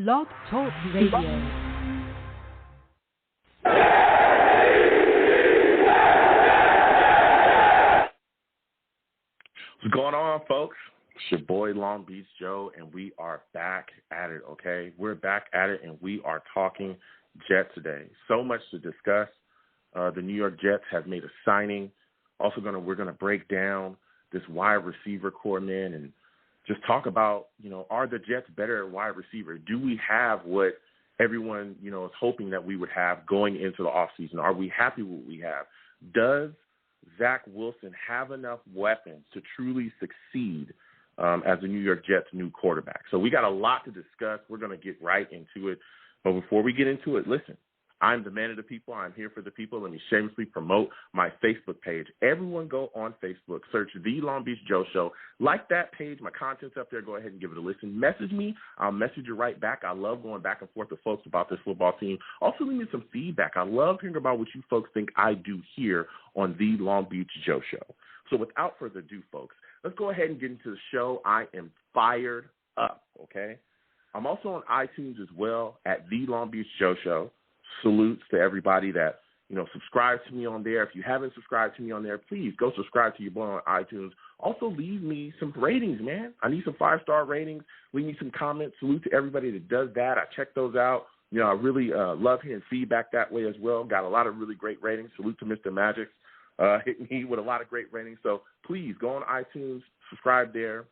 Blog Talk Radio. What's going on, folks? It's your boy Long Beach Joe, and we are back at it, okay? We're back at it, and we are talking Jets today. So much to discuss. The New York Jets have made a signing. Also, we're going to break down this wide receiver core, man, and just talk about, are the Jets better at wide receiver? Do we have what everyone, is hoping that we would have going into the offseason? Are we happy with what we have? Does Zach Wilson have enough weapons to truly succeed as the New York Jets' new quarterback? So we got a lot to discuss. We're going to get right into it. But before we get into it, listen, I'm the man of the people. I'm here for the people. Let me shamelessly promote my Facebook page. Everyone go on Facebook, search The Long Beach Joe Show. Like that page. My content's up there. Go ahead and give it a listen. Message me. I'll message you right back. I love going back and forth with folks about this football team. Also, leave me some feedback. I love hearing about what you folks think I do here on The Long Beach Joe Show. So without further ado, folks, let's go ahead and get into the show. I am fired up, okay? I'm also on iTunes as well at The Long Beach Joe Show. Salutes to everybody that, subscribes to me on there. If you haven't subscribed to me on there, please go subscribe to your boy on iTunes. Also, leave me some ratings, man. I need some 5-star ratings. Leave me some comments. Salute to everybody that does that. I check those out. I really love hearing feedback that way as well. Got a lot of really great ratings. Salute to Mr. Magic. Hit me with a lot of great ratings. So please go on iTunes, subscribe there,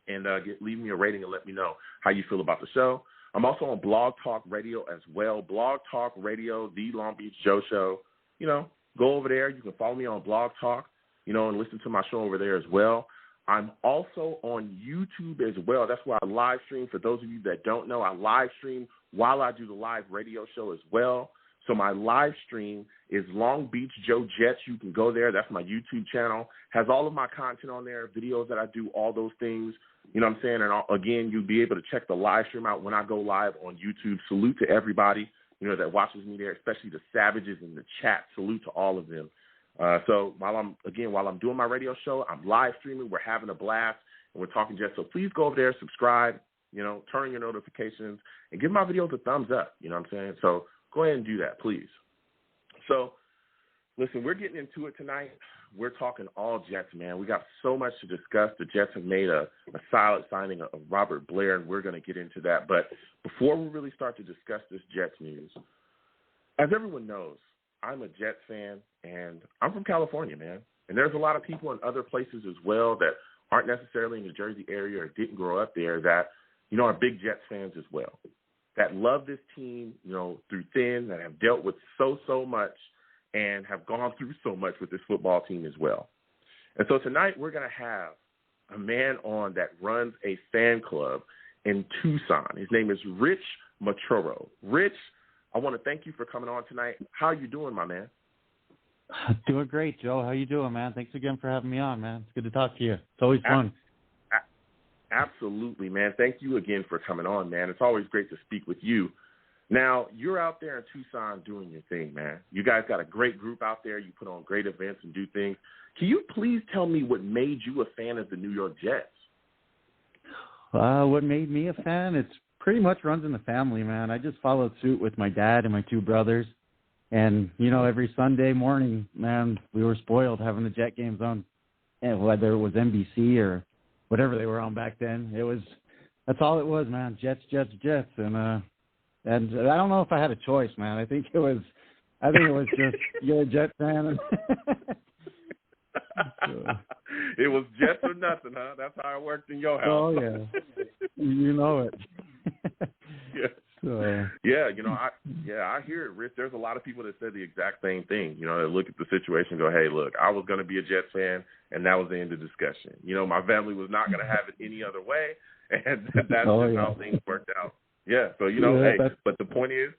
and leave me a rating and let me know how you feel about the show. I'm also on Blog Talk Radio as well. Blog Talk Radio, The Long Beach Joe Show. Go over there. You can follow me on Blog Talk, and listen to my show over there as well. I'm also on YouTube as well. That's where I live stream. For those of you that don't know, I live stream while I do the live radio show as well. So my live stream is Long Beach Joe Jets. You can go there. That's my YouTube channel. Has all of my content on there, videos that I do, all those things. You know what I'm saying? And again, you'll be able to check the live stream out when I go live on YouTube. Salute to everybody, that watches me there, especially the savages in the chat. Salute to all of them. So while I'm doing my radio show, I'm live streaming. We're having a blast, and we're talking Jets. So please go over there, subscribe, turn on your notifications, and give my videos a thumbs up. You know what I'm saying? So go ahead and do that, please. So, listen, we're getting into it tonight. We're talking all Jets, man. We got so much to discuss. The Jets have made a solid signing of Robert Blair, and we're going to get into that. But before we really start to discuss this Jets news, as everyone knows, I'm a Jets fan, and I'm from California, man. And there's a lot of people in other places as well that aren't necessarily in the Jersey area or didn't grow up there that, are big Jets fans as well, that love this team, through thin, that have dealt with so much and have gone through so much with this football team as well. And so tonight we're going to have a man on that runs a fan club in Tucson. His name is Rich Maturo. Rich, I want to thank you for coming on tonight. How are you doing, my man? Doing great, Joe. How you doing, man? Thanks again for having me on, man. It's good to talk to you. It's always fun. Absolutely, man. Thank you again for coming on, man. It's always great to speak with you. Now, you're out there in Tucson doing your thing, man. You guys got a great group out there. You put on great events and do things. Can you please tell me what made you a fan of the New York Jets? What made me a fan? It's pretty much runs in the family, man. I just followed suit with my dad and my two brothers. And, every Sunday morning, man, we were spoiled having the Jet games on, and whether it was NBC or whatever they were on back then. That's all it was, man. Jets. And I don't know if I had a choice, man. I think it was just you're a Jet fan. It was Jets or nothing, huh? That's how it worked in your house. Oh yeah, you know it. Yeah. So. I hear it, Rich. There's a lot of people that said the exact same thing. That look at the situation and go, hey, look, I was going to be a Jets fan, and that was the end of the discussion. My family was not going to have it any other way, and that's how things worked out. Yeah, so, but the point is,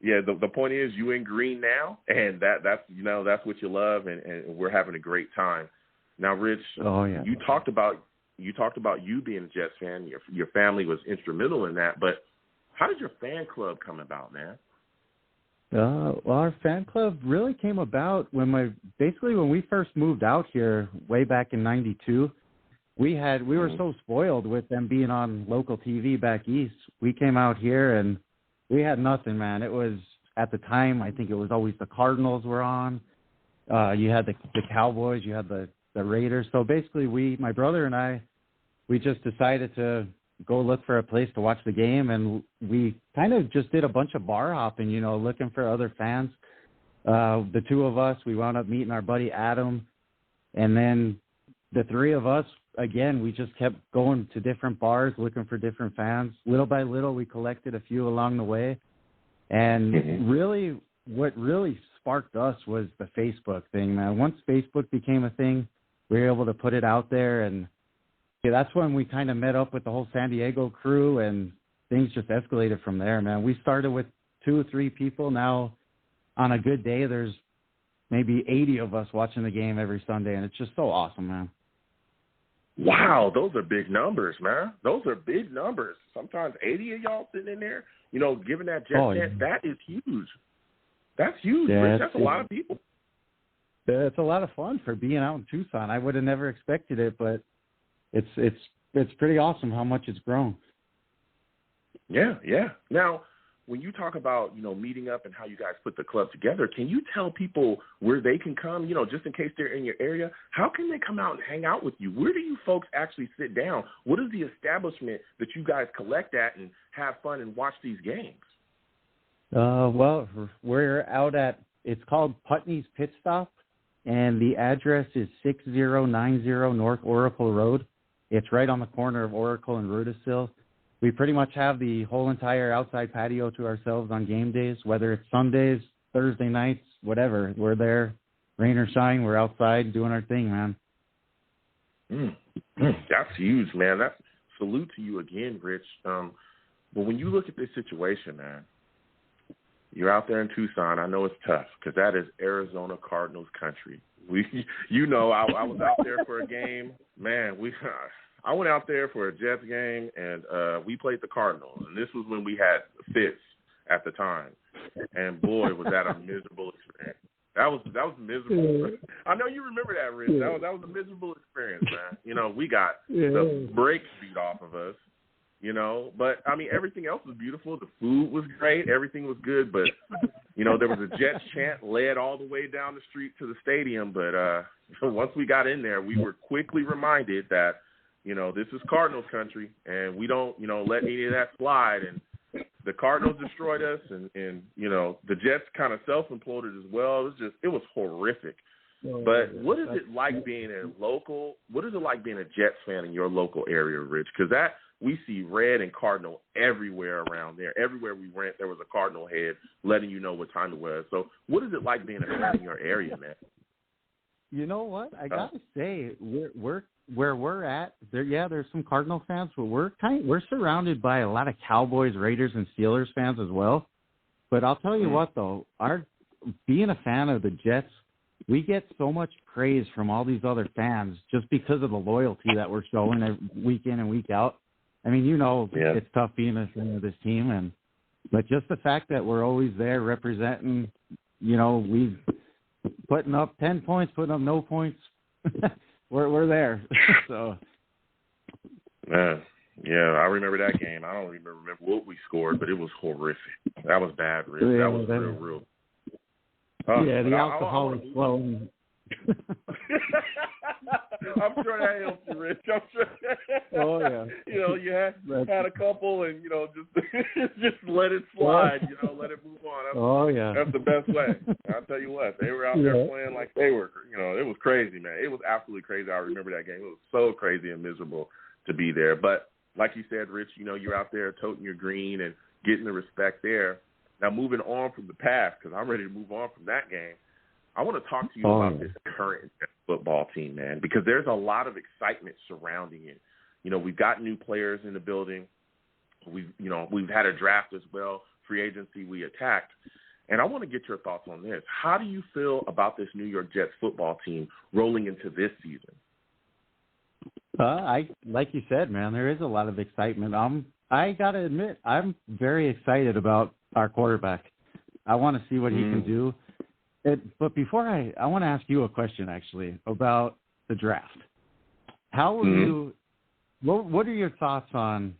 the point is you in green now, and that's what you love, and we're having a great time. Now, Rich, you talked about you being a Jets fan. Your family was instrumental in that, but how did your fan club come about, man? Well, our fan club really came about when we first moved out here way back in '92. we were so spoiled with them being on local TV back east. We came out here and we had nothing, man. It was, at the time, I think it was always the Cardinals were on. You had the Cowboys, you had the Raiders. So basically my brother and I, we just decided to go look for a place to watch the game, and we kind of just did a bunch of bar hopping, you know, looking for other fans. The two of us, we wound up meeting our buddy Adam, and then the three of us, again, we just kept going to different bars, looking for different fans. Little by little, we collected a few along the way. And really, what really sparked us was the Facebook thing, man. Once Facebook became a thing, we were able to put it out there, and that's when we kind of met up with the whole San Diego crew, and things just escalated from there, man. We started with 2 or 3 people. Now, on a good day, there's maybe 80 of us watching the game every Sunday, and it's just so awesome, man. Wow, those are big numbers, man. Those are big numbers. Sometimes 80 of y'all sitting in there, you know, giving that jet chant, that is huge. That's huge, yeah, Rich. That's a lot of people. It's a lot of fun for being out in Tucson. I would have never expected it, but it's pretty awesome how much it's grown. Yeah, yeah. Now, when you talk about, you know, meeting up and how you guys put the club together, can you tell people where they can come, you know, just in case they're in your area? How can they come out and hang out with you? Where do you folks actually sit down? What is the establishment that you guys collect at and have fun and watch these games? Well, we're out at, it's called Putney's Pit Stop, and the address is 6090 North Oracle Road. It's right on the corner of Oracle and Rudisill. We pretty much have the whole entire outside patio to ourselves on game days, whether it's Sundays, Thursday nights, whatever. We're there, rain or shine, we're outside doing our thing, man. That's huge, man. That's salute to you again, Rich. But when you look at this situation, man, you're out there in Tucson. I know it's tough because that is Arizona Cardinals country. You know, I was out there for a game, man. I went out there for a Jets game, and we played the Cardinals. And this was when we had Fitz at the time. And, boy, was that a miserable experience. That was miserable. I know you remember that, Rich. That was a miserable experience, man. You know, we got the brakes beat off of us, you know. But, I mean, everything else was beautiful. The food was great. Everything was good. But, you know, there was a Jets chant led all the way down the street to the stadium. But once we got in there, we were quickly reminded that, you know, this is Cardinals country, and we don't, you know, let any of that slide. And the Cardinals destroyed us, and you know, the Jets kind of self-imploded as well. It was horrific. But what is it like being what is it like being a Jets fan in your local area, Rich? Because we see red and Cardinal everywhere around there. Everywhere we went, there was a Cardinal head letting you know what time it was. So what is it like being a fan in your area, man? You know what? I got to say, we're where we're at, there's some Cardinal fans, but we're surrounded by a lot of Cowboys, Raiders, and Steelers fans as well. But I'll tell you what, though, being a fan of the Jets, we get so much praise from all these other fans just because of the loyalty that we're showing week in and week out. I mean, you know, it's tough being a fan of this team, but just the fact that we're always there representing, you know, we putting up 10 points, putting up no points. We're there. So, man, yeah, I remember that game. I don't remember what we scored, but it was horrific. That was bad, Rich. That was real. The alcohol was flowing. I'm sure that helped you, Rich. I'm sure. Oh yeah. You know, you had a couple, and you know, just let it slide. You know, let it move on. That's the best way. I'll tell you what, they were out there playing like they were. You know, it was crazy, man. It was absolutely crazy. I remember that game. It was so crazy and miserable to be there. But like you said, Rich, you know, you're out there toting your green and getting the respect there. Now, moving on from the past, because I'm ready to move on from that game, I want to talk to you about this current football team, man, because there's a lot of excitement surrounding it. You know, we've got new players in the building. We've had a draft as well, free agency we attacked. And I want to get your thoughts on this. How do you feel about this New York Jets football team rolling into this season? Like you said, man, there is a lot of excitement. I got to admit, I'm very excited about our quarterback. I want to see what he can do. But before I want to ask you a question, actually, about the draft. how will you? What are your thoughts on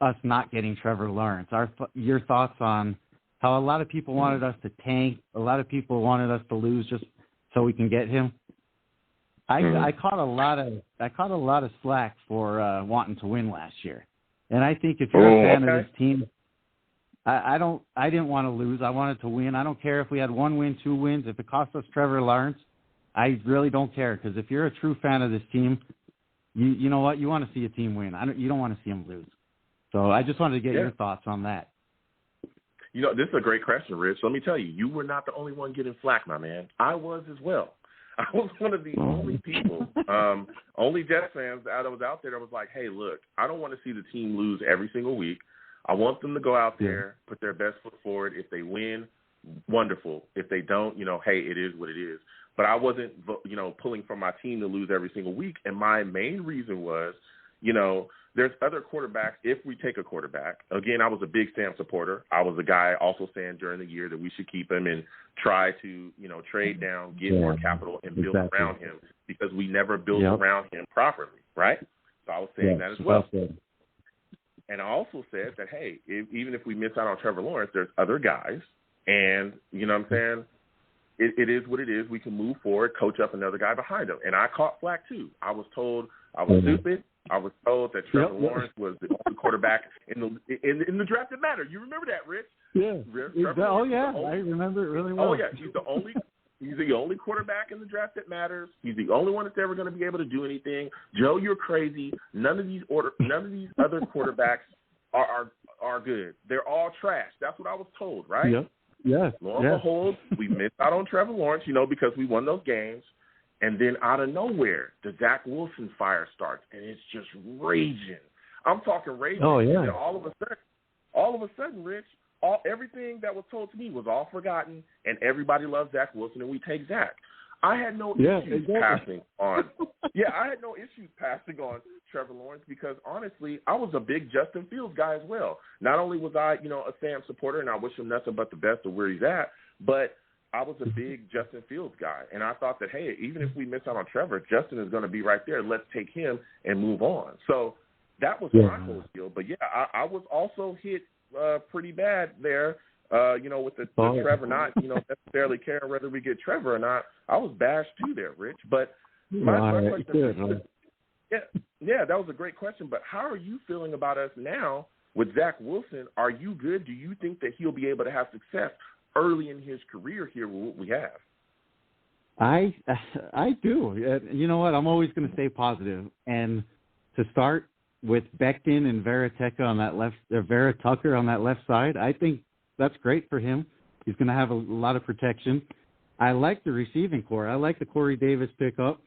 us not getting Trevor Lawrence? Your thoughts on how a lot of people wanted us to tank, a lot of people wanted us to lose just so we can get him. I caught a lot of slack for wanting to win last year, and I think if you're a fan of this team, I didn't want to lose. I wanted to win. I don't care if we had 1 win, 2 wins. If it cost us Trevor Lawrence, I really don't care, because if you're a true fan of this team, you know what? You want to see a team win. You don't want to see them lose. So I just wanted to get your thoughts on that. You know, this is a great question, Rich. Let me tell you, you were not the only one getting flack, my man. I was as well. I was one of the only people, only Jets fans that was out there that was like, hey, look, I don't want to see the team lose every single week. I want them to go out there, put their best foot forward. If they win, wonderful. If they don't, hey, it is what it is. But I wasn't, pulling for my team to lose every single week. And my main reason was, there's other quarterbacks. If we take a quarterback, again, I was a big Sam supporter. I was a guy also saying during the year that we should keep him and try to, trade down, get more capital and build around him, because we never built around him properly, right? So I was saying that as well. And I also said that, hey, even if we miss out on Trevor Lawrence, there's other guys. And, you know what I'm saying? It is what it is. We can move forward, coach up another guy behind him. And I caught flack, too. I was told I was stupid. I was told that Trevor Lawrence was the only quarterback in the draft that mattered. You remember that, Rich? Yeah. I remember it really well. Oh, yeah. He's the only quarterback in the draft that matters. He's the only one that's ever going to be able to do anything. Joe, you're crazy. None of these other quarterbacks are good. They're all trash. That's what I was told, right? Yep. Yeah. Lo and behold, we missed out on Trevor Lawrence, because we won those games. And then out of nowhere, the Zach Wilson fire starts, and it's just raging. I'm talking raging. Oh, yeah. And all of a sudden, Rich, everything that was told to me was all forgotten, and everybody loves Zach Wilson, and we take Zach. I had no issues passing on. I had no issues passing on Trevor Lawrence, because honestly, I was a big Justin Fields guy as well. Not only was I, a Sam supporter, and I wish him nothing but the best of where he's at, but I was a big Justin Fields guy. And I thought that, hey, even if we miss out on Trevor, Justin is going to be right there. Let's take him and move on. So that was my whole deal. But, I was also hit pretty bad there. With the Trevor not, necessarily caring whether we get Trevor or not. I was bashed too there, Rich. But my question that was a great question. But how are you feeling about us now with Zach Wilson? Are you good? Do you think that he'll be able to have success early in his career here with what we have? I do. You know what? I'm always going to stay positive. And to start with Becton and Vera Tucker on that left side, I think that's great for him. He's going to have a lot of protection. I like the receiving core. I like the Corey Davis pickup.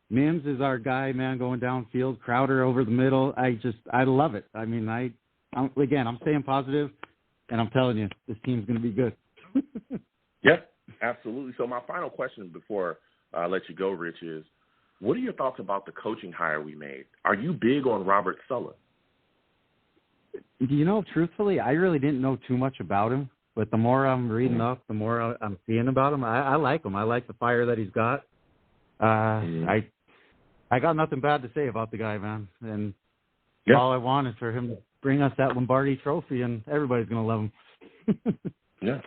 Mims is our guy, man, going downfield. Crowder over the middle. I love it. I mean, I'm staying positive, and I'm telling you, this team's going to be good. Yep, absolutely. So my final question before I let you go, Rich, is what are your thoughts about the coaching hire we made? Are you big on Robert Saleh? Truthfully, I really didn't know too much about him, but the more I'm reading up, the more I'm seeing about him. I like him. I like the fire that he's got. I got nothing bad to say about the guy, man. And all I want is for him to bring us that Lombardi trophy, and everybody's going to love him. Yeah,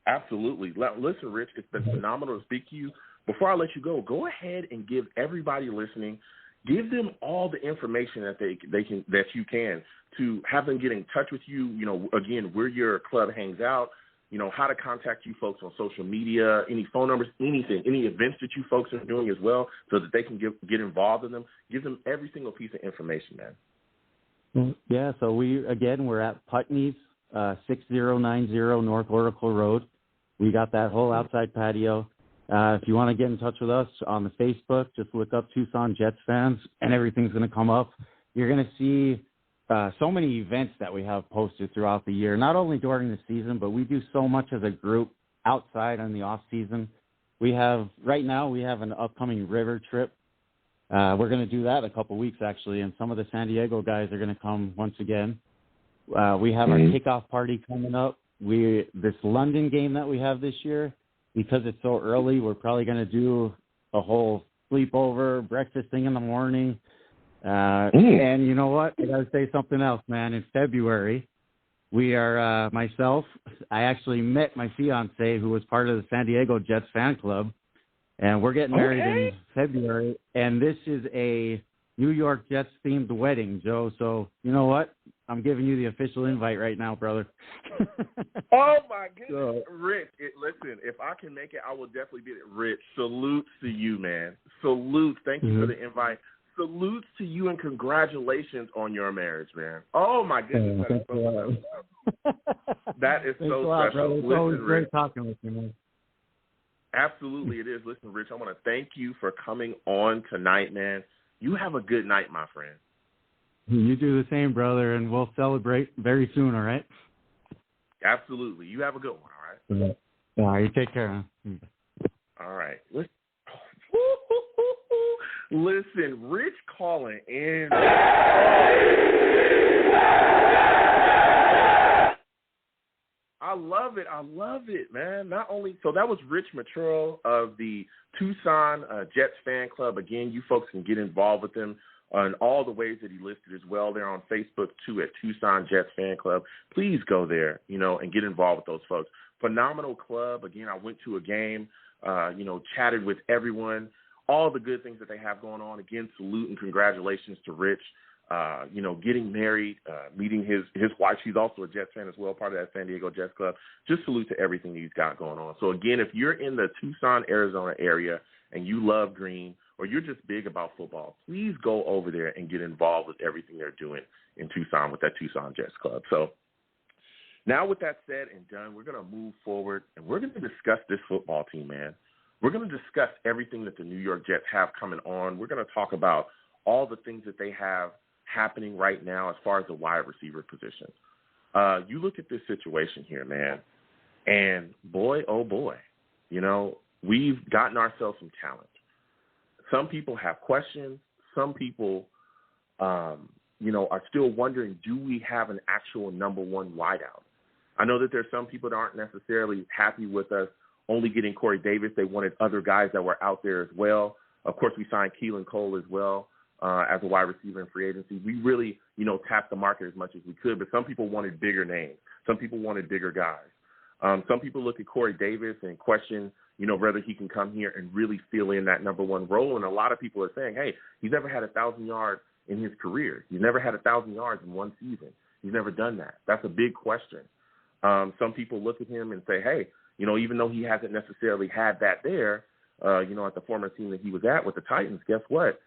absolutely. Listen, Rich, it's been phenomenal to speak to you. Before I let you go ahead and give everybody listening, give them all the information that you can to have them get in touch with you. Again, where your club hangs out, how to contact you folks on social media, any phone numbers, anything, any events that you folks are doing as well, so that they can get involved in them. Give them every single piece of information, man. Yeah, so we're at Putney's, 6090 North Oracle Road. We got that whole outside patio. If you want to get in touch with us on the Facebook, just look up Tucson Jets fans, and everything's going to come up. You're going to see so many events that we have posted throughout the year, not only during the season, but we do so much as a group outside in the off season. Right now we have an upcoming river trip. We're going to do that in a couple weeks, actually, and some of the San Diego guys are going to come once again. We have our kickoff party coming up. This London game that we have this year, because it's so early, we're probably going to do a whole sleepover, breakfast thing in the morning. And you know what? I got to say something else, man. In February, we are, I actually met my fiance who was part of the San Diego Jets fan club, and we're getting married in February, and this is a New York Jets themed wedding, Joe. So you know what? I'm giving you the official invite right now, brother. Oh, my goodness. Rich, listen, if I can make it, I will definitely be it. Rich, salutes to you, man. Salutes. Thank you for the invite. Salutes to you and congratulations on your marriage, man. Oh, my goodness. That is so special. It's always great talking with you, man. Absolutely it is. Listen, Rich, I want to thank you for coming on tonight, man. You have a good night, my friend. You do the same, brother, and we'll celebrate very soon, all right? Absolutely. You have a good one, all right? All right, you take care, huh? All right. Listen, Rich calling in. I love it, man. Not only so that was Rich Maturo of the Tucson Jets fan club. Again, you folks can get involved with him on all the ways that he listed as well. They're on Facebook too at Tucson Jets fan club. Please go there, and get involved with those folks. Phenomenal club. Again, I went to a game, chatted with everyone. All the good things that they have going on. Again, salute and congratulations to Rich. Getting married, meeting his wife. She's also a Jets fan as well, part of that San Diego Jets club. Just salute to everything he's got going on. So, again, if you're in the Tucson, Arizona area and you love green or you're just big about football, please go over there and get involved with everything they're doing in Tucson with that Tucson Jets club. So now with that said and done, we're going to move forward and we're going to discuss this football team, man. We're going to discuss everything that the New York Jets have coming on. We're going to talk about all the things that they have happening right now as far as the wide receiver position. You look at this situation here, man, and boy, oh boy, we've gotten ourselves some talent. Some people have questions. Some people, are still wondering, do we have an actual number one wideout? I know that there's some people that aren't necessarily happy with us only getting Corey Davis. They wanted other guys that were out there as well. Of course, we signed Keelan Cole as well. As a wide receiver in free agency. We really, tapped the market as much as we could, but some people wanted bigger names. Some people wanted bigger guys. Some people look at Corey Davis and question, whether he can come here and really fill in that number one role. And a lot of people are saying, hey, he's never had 1,000 yards in his career. He's never had 1,000 yards in one season. He's never done that. That's a big question. Some people look at him and say, hey, even though he hasn't necessarily had that there, at the former team that he was at with the Titans, guess what?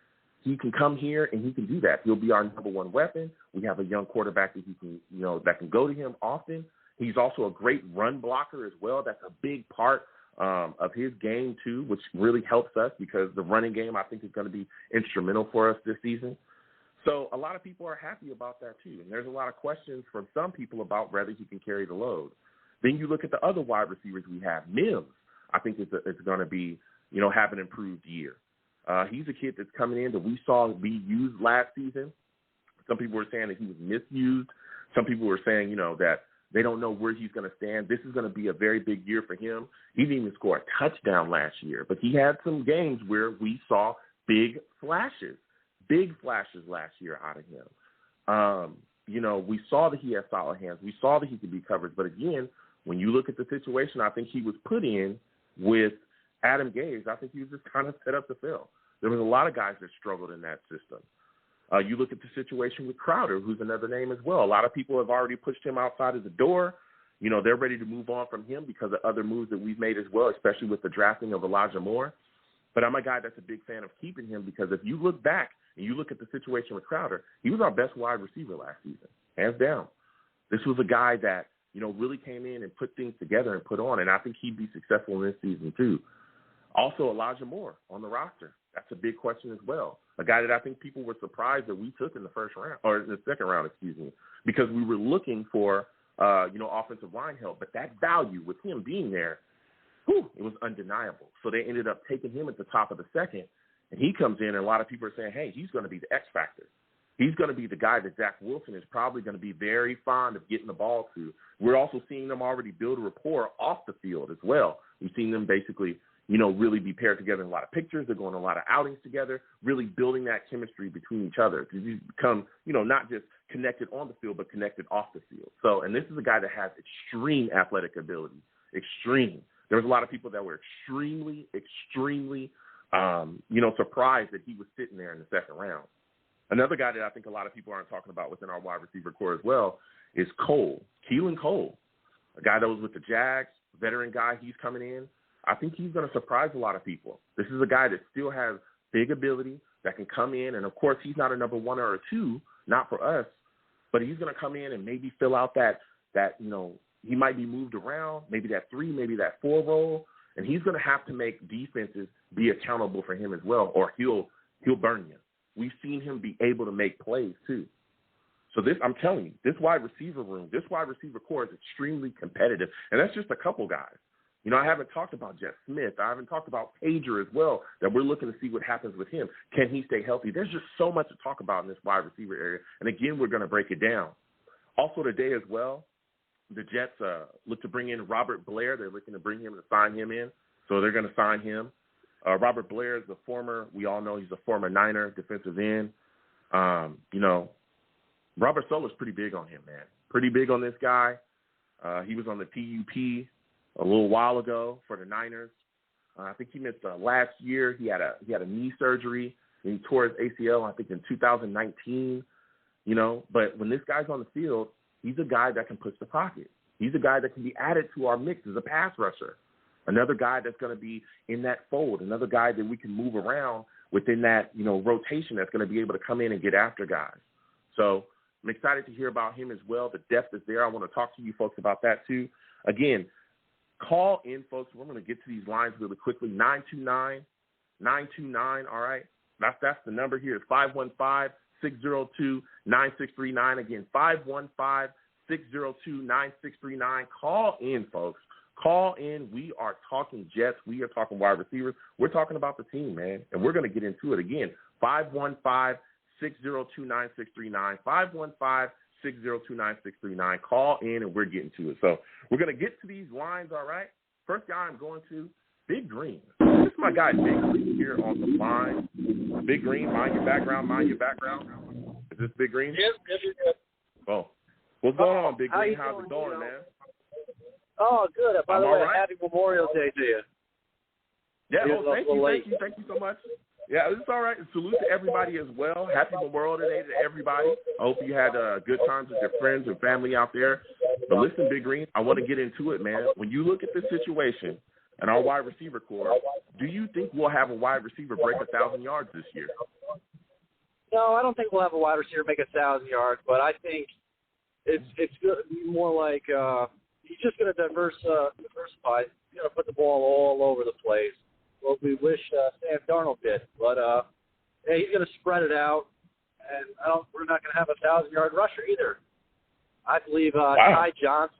He can come here and he can do that. He'll be our number one weapon. We have a young quarterback that he can, that can go to him often. He's also a great run blocker as well. That's a big part of his game too, which really helps us because the running game I think is going to be instrumental for us this season. So a lot of people are happy about that too. And there's a lot of questions from some people about whether he can carry the load. Then you look at the other wide receivers we have. Mims, I think it's going to be, have an improved year. He's a kid that's coming in that we saw be used last season. Some people were saying that he was misused. Some people were saying, that they don't know where he's going to stand. This is going to be a very big year for him. He didn't even score a touchdown last year, but he had some games where we saw big flashes last year out of him. We saw that he had solid hands. We saw that he could be covered. But again, when you look at the situation, I think he was put in with Adam Gase. I think he was just kind of set up to fail. There was a lot of guys that struggled in that system. You look at the situation with Crowder, who's another name as well. A lot of people have already pushed him outside of the door. They're ready to move on from him because of other moves that we've made as well, especially with the drafting of Elijah Moore. But I'm a guy that's a big fan of keeping him because if you look back and you look at the situation with Crowder, he was our best wide receiver last season, hands down. This was a guy that, really came in and put things together and put on, and I think he'd be successful in this season too. Also, Elijah Moore on the roster. That's a big question as well. A guy that I think people were surprised that we took in the first round, or in the second round, because we were looking for, offensive line help. But that value with him being there, it was undeniable. So they ended up taking him at the top of the second, and he comes in, and a lot of people are saying, hey, he's going to be the X factor. He's going to be the guy that Zach Wilson is probably going to be very fond of getting the ball to. We're also seeing them already build a rapport off the field as well. We've seen them basically, really be paired together in a lot of pictures. They're going on a lot of outings together, really building that chemistry between each other to become, not just connected on the field, but connected off the field. So, and this is a guy that has extreme athletic ability, extreme. There was a lot of people that were extremely, surprised that he was sitting there in the second round. Another guy that I think a lot of people aren't talking about within our wide receiver core as well is Keelan Cole, a guy that was with the Jags, veteran guy. He's coming in. I think he's going to surprise a lot of people. This is a guy that still has big ability that can come in, and, of course, he's not a number 1 or a 2, not for us, but he's going to come in and maybe fill out that he might be moved around, maybe that 3, maybe that 4 role, and he's going to have to make defenses be accountable for him as well, or he'll burn you. We've seen him be able to make plays too. So I'm telling you, this wide receiver room, this wide receiver core is extremely competitive, and that's just a couple guys. I haven't talked about Jeff Smith. I haven't talked about Pager as well, that we're looking to see what happens with him. Can he stay healthy? There's just so much to talk about in this wide receiver area, and again, we're going to break it down. Also today as well, the Jets look to bring in Robert Blair. They're looking to bring him and sign him in, so they're going to sign him. Robert Blair is we all know he's a former Niner defensive end. Robert Soler's pretty big on him, man. Pretty big on this guy. He was on the PUP a little while ago for the Niners. I think he missed last year. He had a knee surgery, and he tore his ACL, I think, in 2019. But when this guy's on the field, he's a guy that can push the pocket. He's a guy that can be added to our mix as a pass rusher. Another guy that's going to be in that fold. Another guy that we can move around within that, rotation that's going to be able to come in and get after guys. So I'm excited to hear about him as well. The depth is there. I want to talk to you folks about that too. Again, call in, folks. We're going to get to these lines really quickly. 929-929, all right? That's the number here. It's 515-602-9639. Again, 515-602-9639. Call in, folks. Call in. We are talking Jets. We are talking wide receivers. We're talking about the team, man, and we're going to get into it. Again, 515-602-9639, 515-602-9639. Call in, and we're getting to it. So we're going to get to these lines, all right? First guy I'm going to, Big Green. This is my guy, Big Green, here on the line. Big Green, mind your background. Is this Big Green? Yes. Oh. What's going on, Big Green? How's it going, man? Oh, good. By the way, right. Happy Memorial Day to you. Yeah, thank you so much. Yeah, it's all right. Salute to everybody as well. Happy Memorial Day to everybody. I hope you had good times with your friends and family out there. But listen, Big Green, I want to get into it, man. When you look at this situation and our wide receiver core, do you think we'll have a wide receiver break 1,000 yards this year? No, I don't think we'll have a wide receiver make 1,000 yards, but I think it's going to be more like he's just going to diversify. He's going to put the ball all over the place. Well, we wish Sam Darnold did, but he's going to spread it out, and we're not going to have a 1,000-yard rusher either. I believe Ty Johnson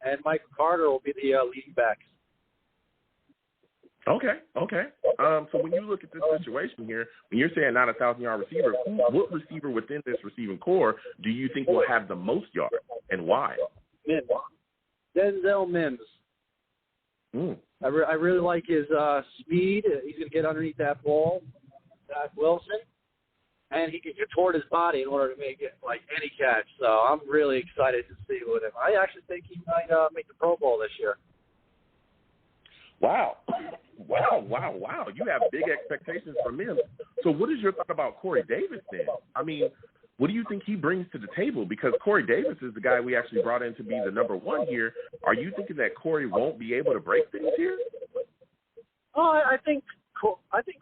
and Michael Carter will be the leading backs. Okay. So when you look at this situation here, when you're saying not a 1,000-yard receiver, what receiver within this receiving core do you think will have the most yards, and why? Mims. Denzel Mims. I really like his speed. He's going to get underneath that ball, Zach Wilson, and he can contort his body in order to make it like any catch. So I'm really excited to see with him. I actually think he might make the Pro Bowl this year. Wow. You have big expectations from him. So what is your thought about Corey Davis then? I mean, what do you think he brings to the table? Because Corey Davis is the guy we actually brought in to be the number 1 here. Are you thinking that Corey won't be able to break things here? Oh, I think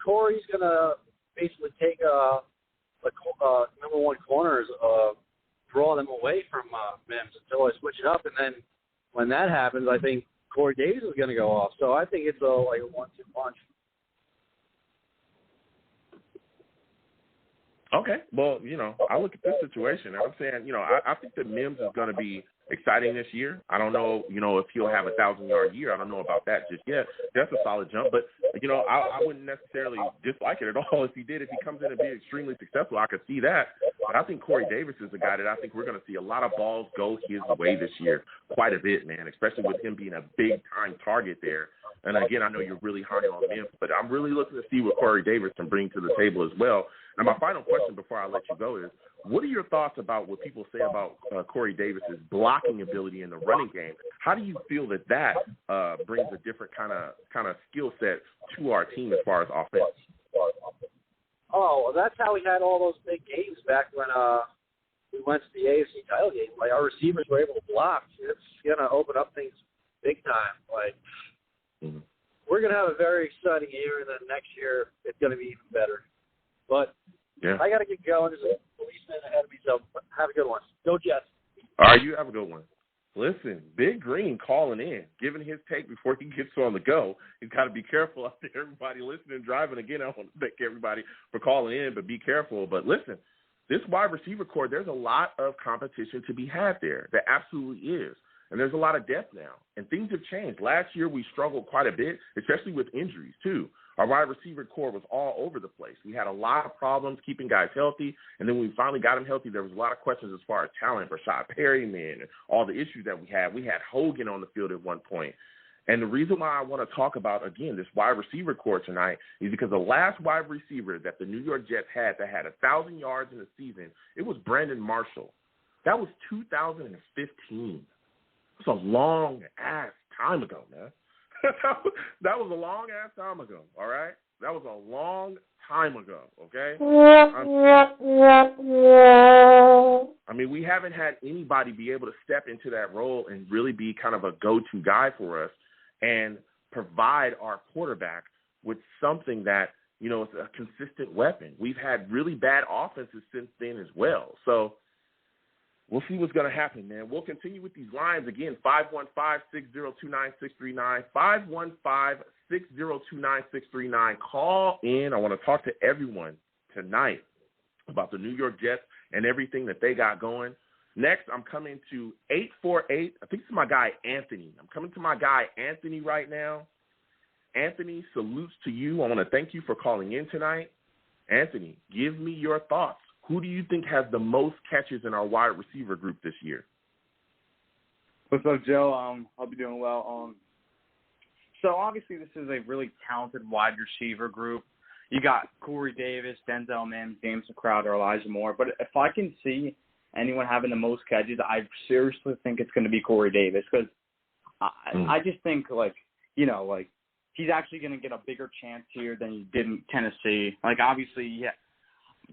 Corey's going to basically take the number 1 corners, draw them away from Mims until I switch it up, and then when that happens, I think Corey Davis is going to go off. So I think it's like a 1-2 punch. Okay. Well, I look at this situation, and I'm saying, I think that Mims is going to be exciting this year. I don't know, if he'll have a 1,000-yard year. I don't know about that just yet. That's a solid jump. But, I wouldn't necessarily dislike it at all if he did. If he comes in and be extremely successful, I could see that. But I think Corey Davis is a guy that I think we're going to see a lot of balls go his way this year, quite a bit, man, especially with him being a big-time target there. And, again, I know you're really high on him, but I'm really looking to see what Corey Davis can bring to the table as well. And my final question before I let you go is, what are your thoughts about what people say about Corey Davis's blocking ability in the running game? How do you feel that brings a different kind of skill set to our team as far as offense? Oh, well, that's how we had all those big games back when we went to the AFC title game. Like, our receivers were able to block. It's going to open up things big time. Like, we're going to have a very exciting year, and then next year it's going to be even better. But I got to get going. There's a policeman ahead of me, so have a good one. Go Jets. All right, you have a good one. Listen, Big Green calling in, giving his take before he gets on the go. He's got to be careful out there, everybody listening and driving. Again, I want to thank everybody for calling in, but be careful. But listen, this wide receiver core, there's a lot of competition to be had there. There absolutely is. And there's a lot of depth now. And things have changed. Last year we struggled quite a bit, especially with injuries too. Our wide receiver core was all over the place. We had a lot of problems keeping guys healthy, and then when we finally got them healthy, there was a lot of questions as far as talent, Rashad Perryman, and all the issues that we had. We had Hogan on the field at one point. And the reason why I want to talk about, again, this wide receiver core tonight is because the last wide receiver that the New York Jets had that had 1,000 yards in a season, it was Brandon Marshall. That was 2015. That's a long-ass time ago, man. That was a long-ass time ago, all right? That was a long time ago, okay? I mean, we haven't had anybody be able to step into that role and really be kind of a go-to guy for us and provide our quarterback with something that, is a consistent weapon. We've had really bad offenses since then as well. So we'll see what's going to happen, man. We'll continue with these lines. Again, 515-602-9639, 515-602-9639. Call in. I want to talk to everyone tonight about the New York Jets and everything that they got going. Next, I'm coming to 848. I think it's my guy, Anthony. I'm coming to my guy, Anthony, right now. Anthony, salutes to you. I want to thank you for calling in tonight. Anthony, give me your thoughts. Who do you think has the most catches in our wide receiver group this year? What's up, Joe? Hope you're doing well. So obviously this is a really talented wide receiver group. You got Corey Davis, Denzel Mims, James Crowder, Elijah Moore. But if I can see anyone having the most catches, I seriously think it's going to be Corey Davis because I just think, he's actually going to get a bigger chance here than he did in Tennessee. Obviously,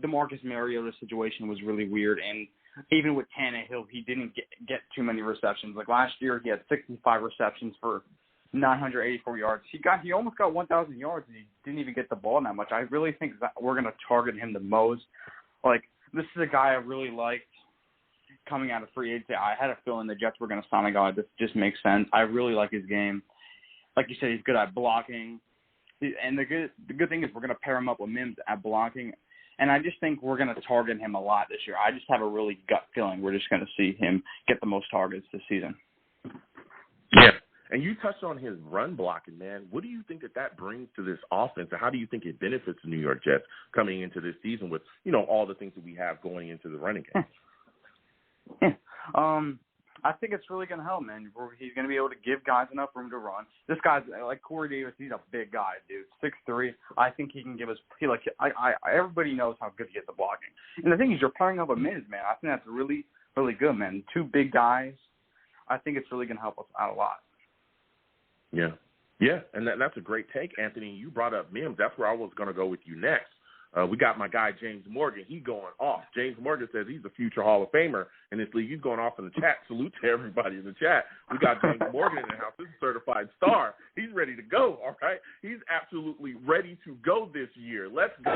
the Marcus Mariota situation was really weird, and even with Tannehill, he didn't get too many receptions. Last year, he had 65 receptions for 984 yards. He almost got 1,000 yards, and he didn't even get the ball that much. I really think that we're going to target him the most. This is a guy I really liked coming out of free agency. I had a feeling the Jets were going to sign a guy. This just makes sense. I really like his game. Like you said, he's good at blocking, and the good thing is we're going to pair him up with Mims at blocking. And I just think we're going to target him a lot this year. I just have a really gut feeling we're just going to see him get the most targets this season. Yeah, and you touched on his run blocking, man. What do you think that brings to this offense, and how do you think it benefits the New York Jets coming into this season with, all the things that we have going into the running game? I think it's really going to help, man. He's going to be able to give guys enough room to run. This guy's like Corey Davis. He's a big guy, dude. 6'3". I think he can give us. Everybody knows how good he is at blocking. And the thing is, you're pairing up with Miz, man. I think that's really, really good, man. Two big guys. I think it's really going to help us out a lot. Yeah, and that's a great take, Anthony. You brought up Mims. That's where I was going to go with you next. We got my guy, James Morgan. He's going off. James Morgan says he's a future Hall of Famer in this league. He's going off in the chat. Salute to everybody in the chat. We got James Morgan in the house. This is a certified star. He's ready to go, all right? He's absolutely ready to go this year. Let's go,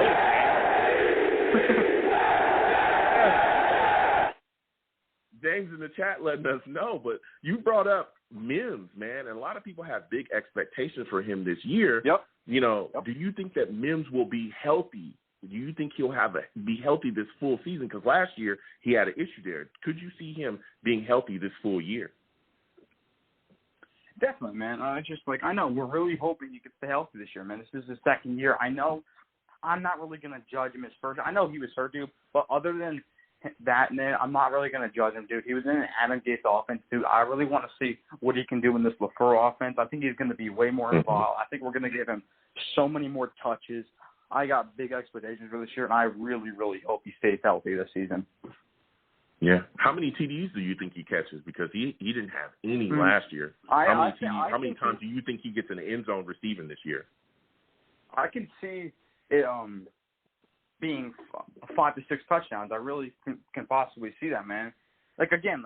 James in the chat letting us know, but you brought up Mims, man, and a lot of people have big expectations for him this year. Yep. Do you think that Mims will be healthy Do you think he'll be healthy this full season? Because last year he had an issue there. Could you see him being healthy this full year? Definitely, man. It's just like, I know we're really hoping he can stay healthy this year, man. This is his second year. I know I'm not really going to judge him his first. I know he was hurt, dude, but other than that, man, I'm not really going to judge him, dude. He was in an Adam Gates offense, dude. I really want to see what he can do in this LaFleur offense. I think he's going to be way more involved. I think we're going to give him so many more touches. I got big expectations for this year, and I really, really hope he stays healthy this season. Yeah. How many TDs do you think he catches? Because he didn't have any last year. How many times do you think he gets in the end zone receiving this year? I can see it being 5 to 6 touchdowns. I really can possibly see that, man. Like, again,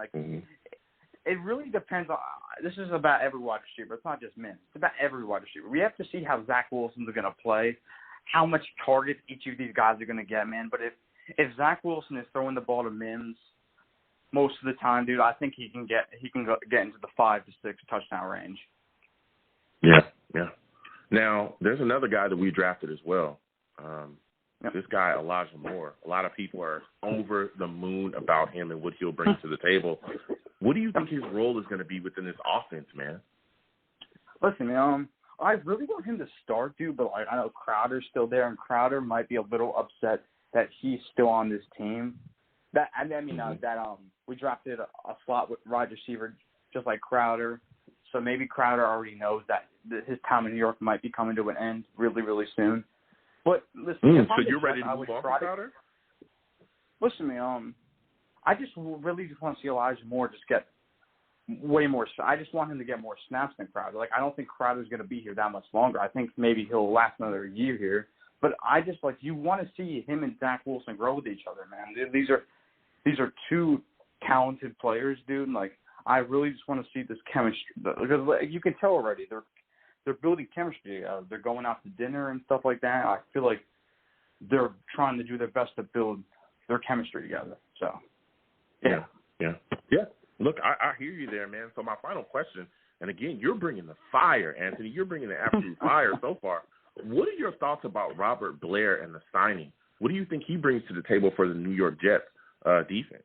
it really depends on – this is about every wide receiver. It's not just men. It's about every wide receiver. We have to see how Zach Wilson's going to play, how much targets each of these guys are going to get, man. But if Zach Wilson is throwing the ball to Mims most of the time, dude, I think he can get into the 5 to 6 touchdown range. Yeah. Now, there's another guy that we drafted as well. This guy, Elijah Moore. A lot of people are over the moon about him and what he'll bring to the table. What do you think his role is going to be within this offense, man? Listen, I really want him to start, dude, but I know Crowder's still there, and Crowder might be a little upset that he's still on this team. We drafted a slot with wide receiver just like Crowder, so maybe Crowder already knows that his time in New York might be coming to an end really, really soon. But listen, so you're ready to move on from Crowder? Listen, man, I just really just want to see Elijah Moore just get way more. I just want him to get more snaps than Crowder. Like, I don't think Crowder's going to be here that much longer. I think maybe he'll last another year here. But I just you want to see him and Zach Wilson grow with each other, man. These are two talented players, dude. And, I really just want to see this chemistry because you can tell already they're building chemistry. They're going out to dinner and stuff like that. I feel like they're trying to do their best to build their chemistry together. So, yeah. Look, I hear you there, man. So my final question, and again, you're bringing the fire, Anthony. You're bringing the absolute fire so far. What are your thoughts about Robert Blair and the signing? What do you think he brings to the table for the New York Jets defense?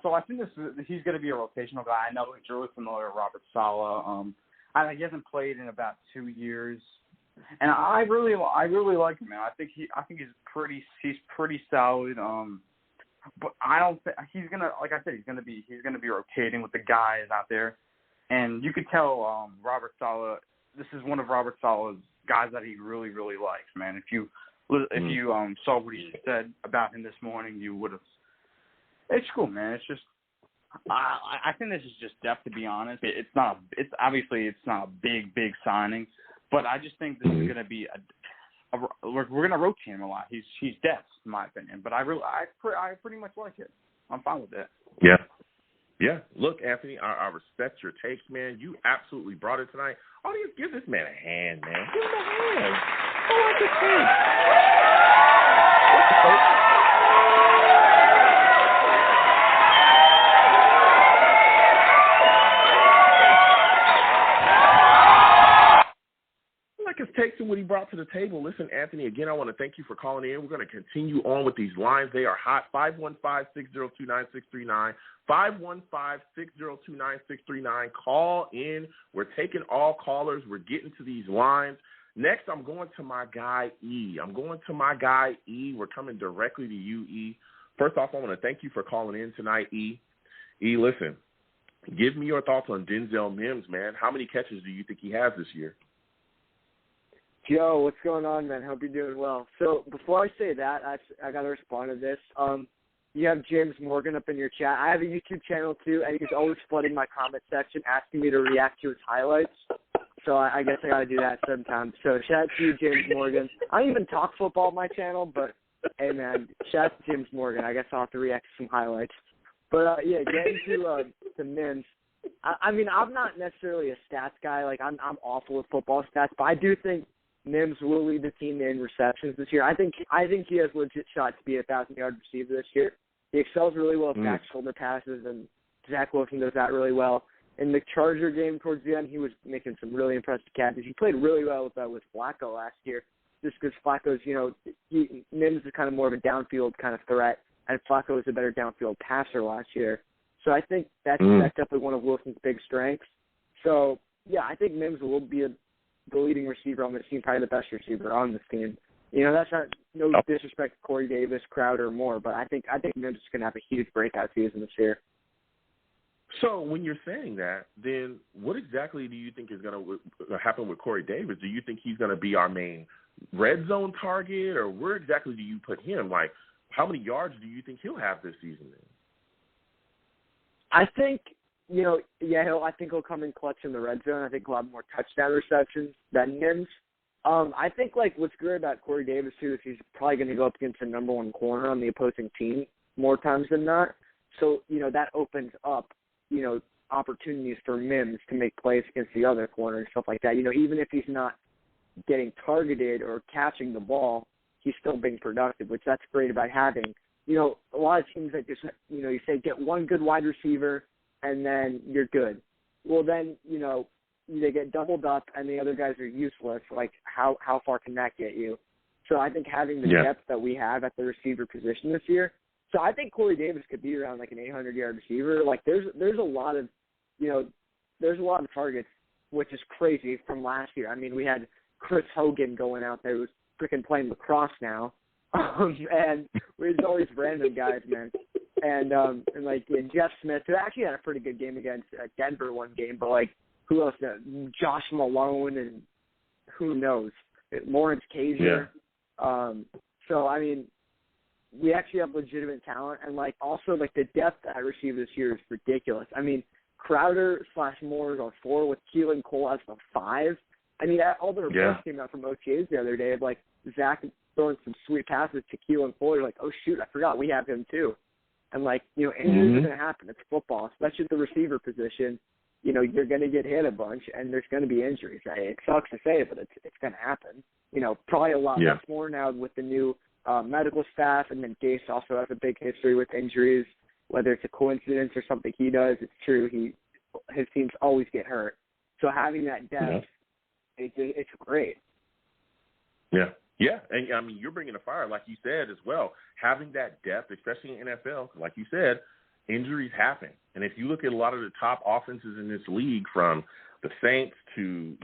So I think he's going to be a rotational guy. I know he's really familiar with Robert Saleh. He hasn't played in about 2 years, and I really like him, man. I think he's pretty solid. But I don't think he's gonna, like I said, he's gonna be rotating with the guys out there, and you could tell Robert Saleh. This is one of Robert Saleh's guys that he really, really likes, man. If you saw what he said about him this morning, you would have. It's cool, man. It's just, I think this is just depth, to be honest. It's obviously not a big signing, but I just think this is going to be we're going to rotate him a lot. He's depth, in my opinion, but I pretty much like it. I'm fine with it. Yeah. Look, Anthony, I respect your takes, man. You absolutely brought it tonight. Audience, give this man a hand, man. Give him a hand. I like his take. His takes and what he brought to the table. Listen, Anthony, again, I want to thank you for calling in. We're going to continue on with these lines. They are hot. 515-602-9639. 515-602-9639. Call in. We're taking all callers. We're getting to these lines. Next, I'm going to my guy, E. We're coming directly to you, E. First off, I want to thank you for calling in tonight, E. E, listen, give me your thoughts on Denzel Mims, man. How many catches do you think he has this year? Joe, what's going on, man? Hope you're doing well. So before I say that, I got to respond to this. You have James Morgan up in your chat. I have a YouTube channel, too, and he's always flooding my comment section asking me to react to his highlights. So I guess I got to do that sometimes. So shout out to you, James Morgan. I don't even talk football on my channel, but, hey, man, shout out to James Morgan. I guess I'll have to react to some highlights. But, getting to Mims. I mean, I'm not necessarily a stats guy. I'm awful with football stats, but I do think Mims will lead the team in receptions this year. I think he has legit shot to be a 1,000-yard receiver this year. He excels really well with back shoulder passes, and Zach Wilson does that really well. In the Charger game towards the end, he was making some really impressive catches. He played really well with Flacco last year. just because Flacco's, Mims is kind of more of a downfield kind of threat, and Flacco was a better downfield passer last year. So I think that's definitely one of Wilson's big strengths. So, yeah, I think Mims will be the leading receiver on this team, probably the best receiver on this team. That's not no disrespect to Corey Davis, Crowder, or more, but I think Mims is going to have a huge breakout season this year. So when you're saying that, then what exactly do you think is going to happen with Corey Davis? Do you think he's going to be our main red zone target, or where exactly do you put him? Like, how many yards do you think he'll have this season then? I think, I think he'll come in clutch in the red zone. I think he'll have more touchdown receptions than Mims. I think, what's good about Corey Davis, too, is he's probably going to go up against the number one corner on the opposing team more times than not. So, that opens up, opportunities for Mims to make plays against the other corner and stuff like that. Even if he's not getting targeted or catching the ball, he's still being productive, which that's great about having. A lot of teams that just, you say get one good wide receiver and then you're good. Well, then, they get doubled up and the other guys are useless. Like, how far can that get you? So I think having the depth that we have at the receiver position this year, so I think Corey Davis could be around like an 800-yard receiver. Like, there's a lot of, there's a lot of targets, which is crazy from last year. I mean, we had Chris Hogan going out there who's freaking playing lacrosse now. And there's all these random guys, man. And Jeff Smith, who actually had a pretty good game against Denver one game, but who else? Josh Malone and who knows? Lawrence Kaiser. Yeah. So, I mean, we actually have legitimate talent, and also the depth at receiver this year is ridiculous. I mean, Crowder/Moore is on 4 with Keelan Cole as the 5. I mean, all the reports came out from OTAs the other day of Zach throwing some sweet passes to Keelan Cole. You're like, oh shoot, I forgot we have him too. And injuries are going to happen. It's football, especially at the receiver position. You're going to get hit a bunch, and there's going to be injuries. It sucks to say it, but it's going to happen. Probably a lot less more now with the new medical staff, and then Gase also has a big history with injuries. Whether it's a coincidence or something he does, it's true. His teams always get hurt. So having that depth, it's great. Yeah. Yeah, and I mean, you're bringing a fire, like you said, as well. Having that depth, especially in NFL, like you said, injuries happen. And if you look at a lot of the top offenses in this league, from the Saints to,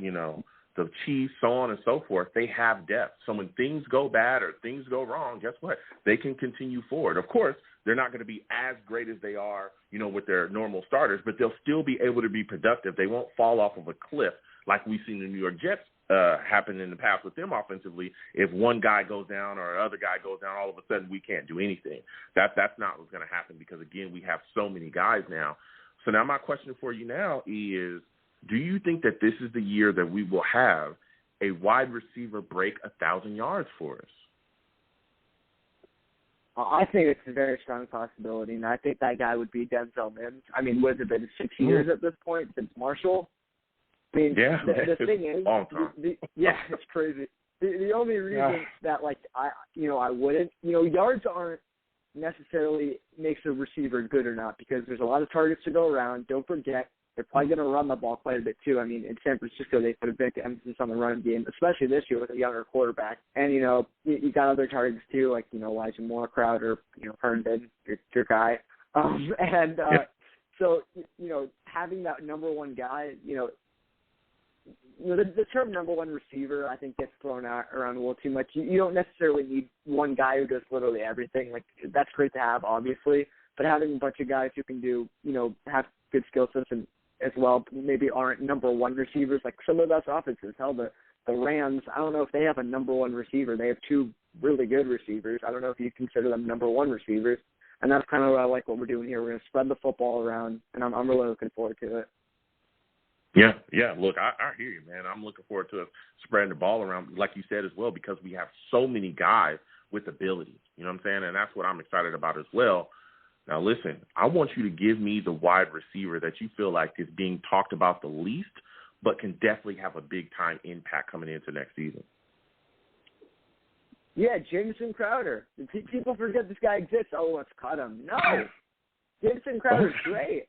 the Chiefs, so on and so forth, they have depth. So when things go bad or things go wrong, guess what? They can continue forward. Of course, they're not going to be as great as they are, with their normal starters, but they'll still be able to be productive. They won't fall off of a cliff like we've seen the New York Jets happen in the past with them offensively. If one guy goes down or another guy goes down, all of a sudden we can't do anything. That's not what's going to happen because, again, we have so many guys now. So now my question for you now is, do you think that this is the year that we will have a wide receiver break 1,000 yards for us? I think it's a very strong possibility, and I think that guy would be Denzel Mims. I mean, what has it been, 6 years at this point since Marshall? I mean, the thing is, it's crazy. The only reason that I wouldn't, yards aren't necessarily makes a receiver good or not, because there's a lot of targets to go around. Don't forget, they're probably going to run the ball quite a bit too. I mean, in San Francisco, they put a big emphasis on the run game, especially this year with a younger quarterback. And you got other targets too, like Elijah Moore, Crowder, Herndon, your guy, So having that number one guy, the term number one receiver, I think, gets thrown out around a little too much. You don't necessarily need one guy who does literally everything. That's great to have, obviously, but having a bunch of guys who can do, have good skill sets and as well, maybe aren't number one receivers. Like some of the best offenses, hell, the Rams, I don't know if they have a number one receiver. They have 2 really good receivers. I don't know if you consider them number one receivers. And that's kind of what I like what we're doing here. We're going to spread the football around, and I'm really looking forward to it. Yeah. Look, I hear you, man. I'm looking forward to spreading the ball around, like you said as well, because we have so many guys with ability. You know what I'm saying? And that's what I'm excited about as well. Now, listen, I want you to give me the wide receiver that you feel like is being talked about the least, but can definitely have a big-time impact coming into next season. Yeah, Jameson Crowder. People forget this guy exists. Oh, let's cut him. No. Jameson Crowder's great.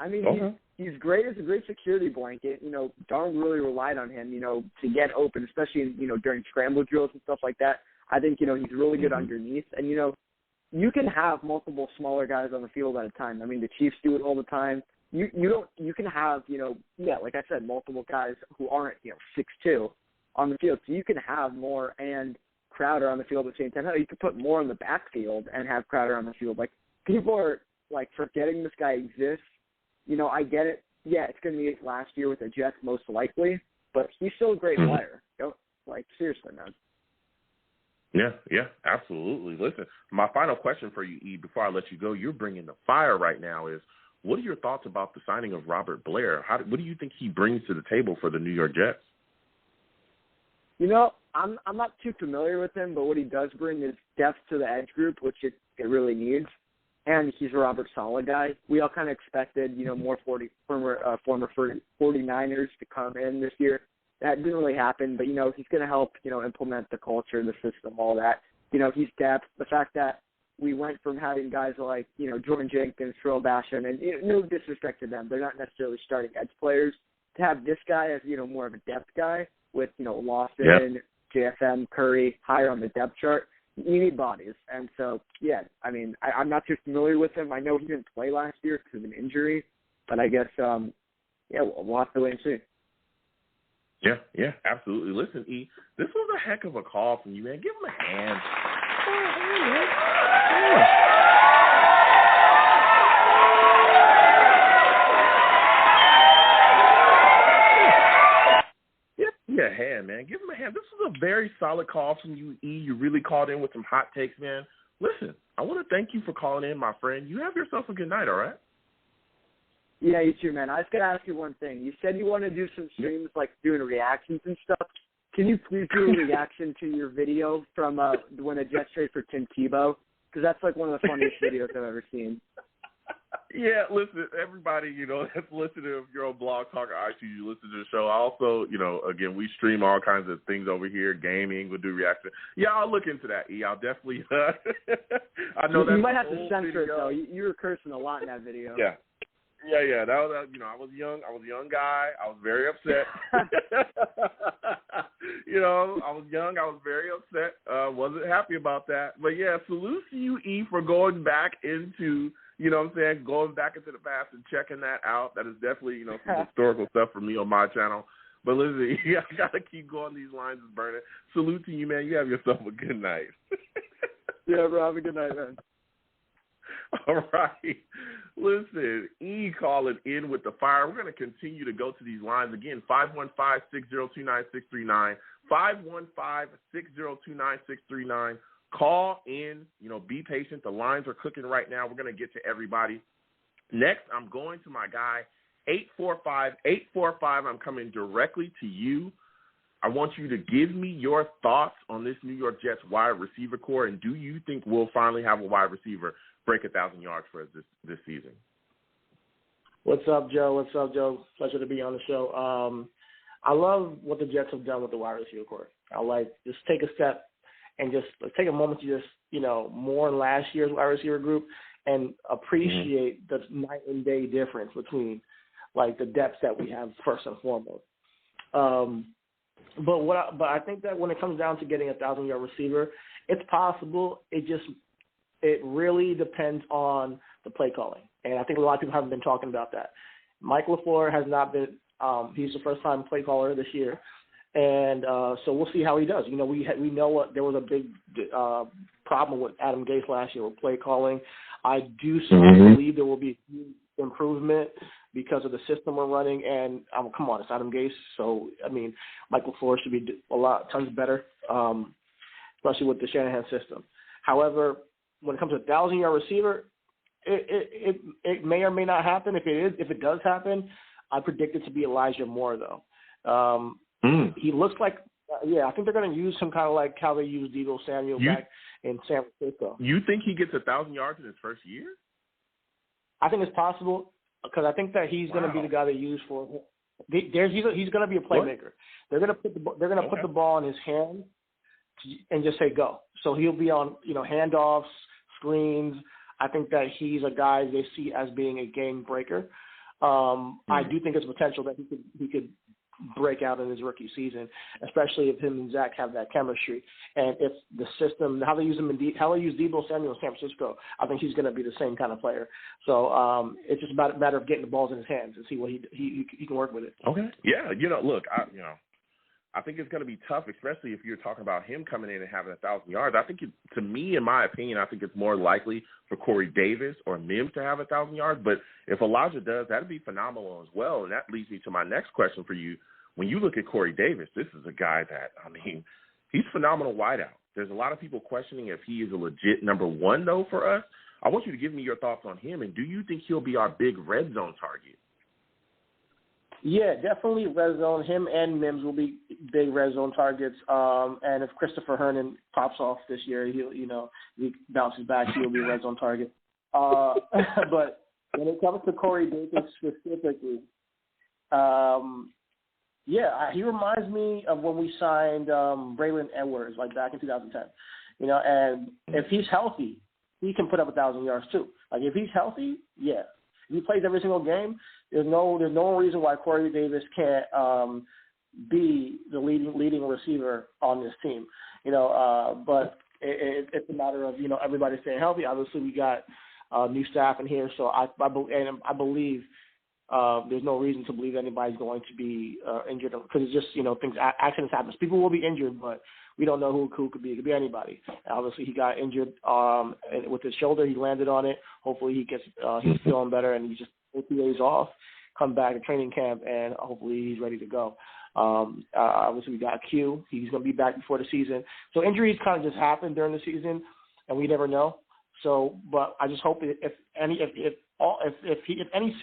I mean, he's great as a great security blanket. You know, Darnold really relied on him, you know, to get open, especially, you know, during scramble drills and stuff like that. I think, you know, he's really good underneath. And, you know, you can have multiple smaller guys on the field at a time. I mean, the Chiefs do it all the time. You can have, you know, like I said, multiple guys who aren't, you know, 6'2" on the field. So you can have Moore and Crowder on the field at the same time. You could put Moore in the backfield and have Crowder on the field. Like, people are, like, forgetting this guy exists. You know, I get it. Yeah, it's going to be his last year with the Jets most likely, but he's still a great player. You know, like, seriously, man. Yeah, absolutely. Listen, my final question for you, E, before I let you go, you're bringing the fire right now, is what are your thoughts about the signing of Robert Blair? What do you think he brings to the table for the New York Jets? You know, I'm not too familiar with him, but what he does bring is depth to the edge group, which it really needs. And he's a Robert Saleh guy. We all kind of expected, you know, more former 49ers to come in this year. That didn't really happen, but, you know, he's going to help, you know, implement the culture, the system, all that. You know, he's depth. The fact that we went from having guys like, you know, Jordan Jenkins, Terrell Basham, and, you know, no disrespect to them, they're not necessarily starting edge players. To have this guy as, you know, more of a depth guy with, you know, Lawson, JFM, Curry, higher on the depth chart, you need bodies. And so, yeah, I mean, I'm not too familiar with him. I know he didn't play last year because of an injury, but I guess, we'll have to wait and see. Yeah, absolutely. Listen, E, this was a heck of a call from you, man. Give him a hand. Give me a hand, man. Give him a hand. This was a very solid call from you, E. You really called in with some hot takes, man. Listen, I want to thank you for calling in, my friend. You have yourself a good night, all right? Yeah, you too, man. I was going to ask you one thing. You said you want to do some streams, like doing reactions and stuff. Can you please do a reaction to your video from when the Jets trade for Tim Tebow? Because that's like one of the funniest videos I've ever seen. Yeah, listen, everybody, you know, that's listening to your own Blog Talk or iTunes, you listen to the show. Also, you know, again, we stream all kinds of things over here, gaming, we'll do reaction. Yeah, I'll look into that, E. I'll definitely, I know that. You might have to censor it, though. You were cursing a lot in that video. Yeah. That was, you know, I was a young guy. I was very upset. You know, I was young. I was very upset. Wasn't happy about that. But, yeah, salute to you, E, for going back into, you know what I'm saying, going back into the past and checking that out. That is definitely, you know, some historical stuff for me on my channel. But listen, I got to keep going. These lines is burning. Salute to you, man. You have yourself a good night. Yeah, bro. Have a good night, man. All right. Listen, E calling in with the fire. We're going to continue to go to these lines. Again, 515-602-9639, 515-602-9639. Call in. You know, be patient. The lines are cooking right now. We're going to get to everybody. Next, I'm going to my guy, 845. I'm coming directly to you. I want you to give me your thoughts on this New York Jets wide receiver core, and do you think we'll finally have a wide receiver break 1,000 yards for us this season? What's up, Joe? Pleasure to be on the show. I love what the Jets have done with the wide receiver core. I just take a step and just take a moment to just, you know, mourn last year's wide receiver group and appreciate the night and day difference between, like, the depth that we have first and foremost. But I think that when it comes down to getting a 1,000-yard receiver, it's possible. It really depends on the play calling, and I think a lot of people haven't been talking about that. Mike LaFleur has not been. He's the first-time play caller this year, and so we'll see how he does. You know, we know there was a big problem with Adam Gase last year with play calling. I do believe there will be improvement because of the system we're running, and come on, it's Adam Gase, so I mean, Mike LaFleur should be tons better, especially with the Shanahan system. However, when it comes to a 1,000-yard receiver, it may or may not happen. If it does happen, I predict it to be Elijah Moore, though. He looks like, I think they're going to use him kind of like how they used Deebo Samuel back in San Francisco. You think he gets 1,000 yards in his first year? I think it's possible because I think that he's going to be the guy they use for. He's going to be a playmaker. They're going to put the ball in his hand and just say go. So he'll be on, you know, handoffs, screens. I think that he's a guy they see as being a game breaker. I do think there's potential that he could break out in his rookie season, especially if him and Zach have that chemistry. And if the system, how they use Deebo Samuel in San Francisco, I think he's going to be the same kind of player. So it's just about a matter of getting the balls in his hands and see what he can work with it. Okay. Yeah. Look, I think it's going to be tough, especially if you're talking about him coming in and having 1,000 yards. I think, to me, in my opinion, I think it's more likely for Corey Davis or Mims to have 1,000 yards. But if Elijah does, that'd be phenomenal as well. And that leads me to my next question for you. When you look at Corey Davis, this is a guy that, he's phenomenal wideout. There's a lot of people questioning if he is a legit number one, though, for us. I want you to give me your thoughts on him. And do you think he'll be our big red zone target? Yeah, definitely red zone. Him and Mims will be big red zone targets. And if Christopher Herndon pops off this year, he bounces back, he'll be a red zone target. But when it comes to Corey Davis specifically, he reminds me of when we signed Braylon Edwards, like back in 2010. And if he's healthy, he can put up 1,000 yards too. Like if he's healthy, yeah. If he plays every single game, there's no reason why Corey Davis can't be the leading receiver on this team. But it's a matter of everybody staying healthy. Obviously, we got new staff in here, so I believe there's no reason to believe anybody's going to be injured because it's just accidents happen. People will be injured, but we don't know who it could be. It could be anybody. Obviously, he got injured with his shoulder. He landed on it. Hopefully, he's feeling better, and he just take 2 days off, come back to training camp, and hopefully he's ready to go. Obviously, we got Q. He's going to be back before the season. So injuries kind of just happen during the season, and we never know. So, but I just hope if any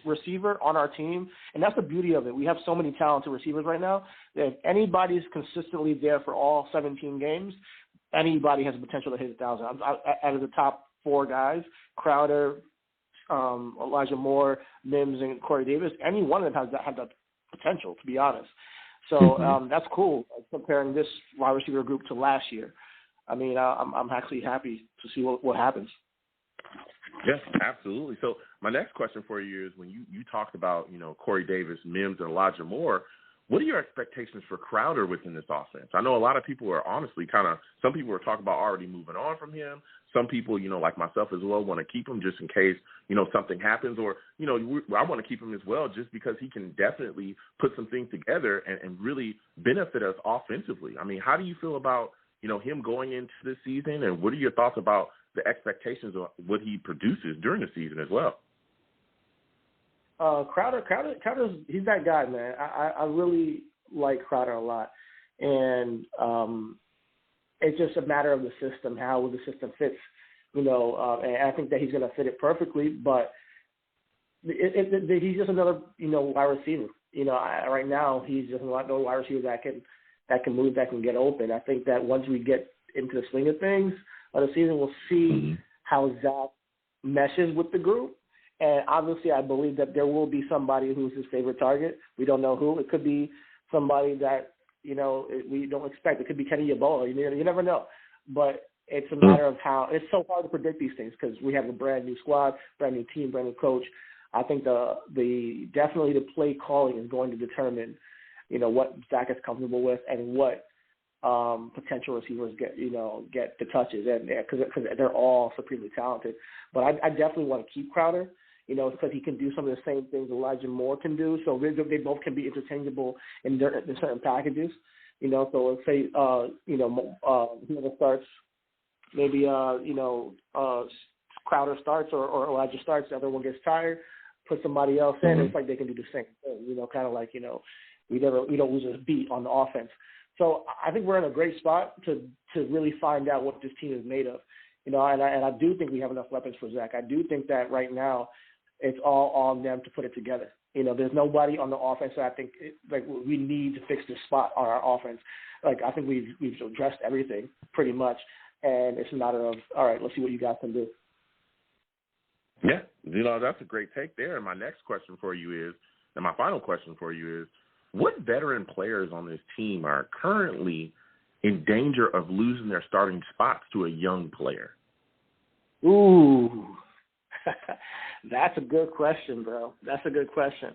receiver on our team, and that's the beauty of it, we have so many talented receivers right now, that if anybody's consistently there for all 17 games, anybody has the potential to hit 1,000. Out of the top 4 guys, Crowder, Elijah Moore, Mims, and Corey Davis, any one of them have that potential, to be honest. So that's cool, comparing this wide receiver group to last year. I'm actually happy to see what happens. Yes, absolutely. So my next question for you is, when you talked about, Corey Davis, Mims, and Elijah Moore, what are your expectations for Crowder within this offense? I know a lot of people are honestly some people are talking about already moving on from him. Some people, like myself as well, want to keep him just in case, something happens, or, I want to keep him as well just because he can definitely put some things together and really benefit us offensively. How do you feel about, him going into this season, and what are your thoughts about the expectations of what he produces during the season as well? Crowder's he's that guy, man. I really like Crowder a lot, and it's just a matter of the system, how the system fits, and I think that he's going to fit it perfectly. But he's just another wide receiver. Right now he's just another wide receiver that can move, that can get open. I think that once we get into the swing of things of the season, we'll see how Zach meshes with the group. And obviously, I believe that there will be somebody who's his favorite target. We don't know who. It could be somebody that, we don't expect. It could be Kenny Yeboah. You never know. But it's a matter of how – it's so hard to predict these things because we have a brand-new squad, brand-new team, brand-new coach. I think definitely the play calling is going to determine, what Zach is comfortable with and what potential receivers get the touches, and because they're all supremely talented. But I definitely want to keep Crowder, because he can do some of the same things Elijah Moore can do. So they both can be interchangeable in certain packages. So let's say whoever starts, maybe Crowder starts or Elijah starts, the other one gets tired, put somebody else in. It's like they can do the same thing. Kind of like we don't lose a beat on the offense. So I think we're in a great spot to really find out what this team is made of, and I do think we have enough weapons for Zach. I do think that right now it's all on them to put it together. There's nobody on the offense that I think we need to fix this spot on our offense. I think we've addressed everything pretty much, and it's a matter of, all right, let's see what you guys can do. Yeah, that's a great take there. And my next question for you is, and my final question for you is, what veteran players on this team are currently in danger of losing their starting spots to a young player? Ooh. That's a good question, bro. That's a good question.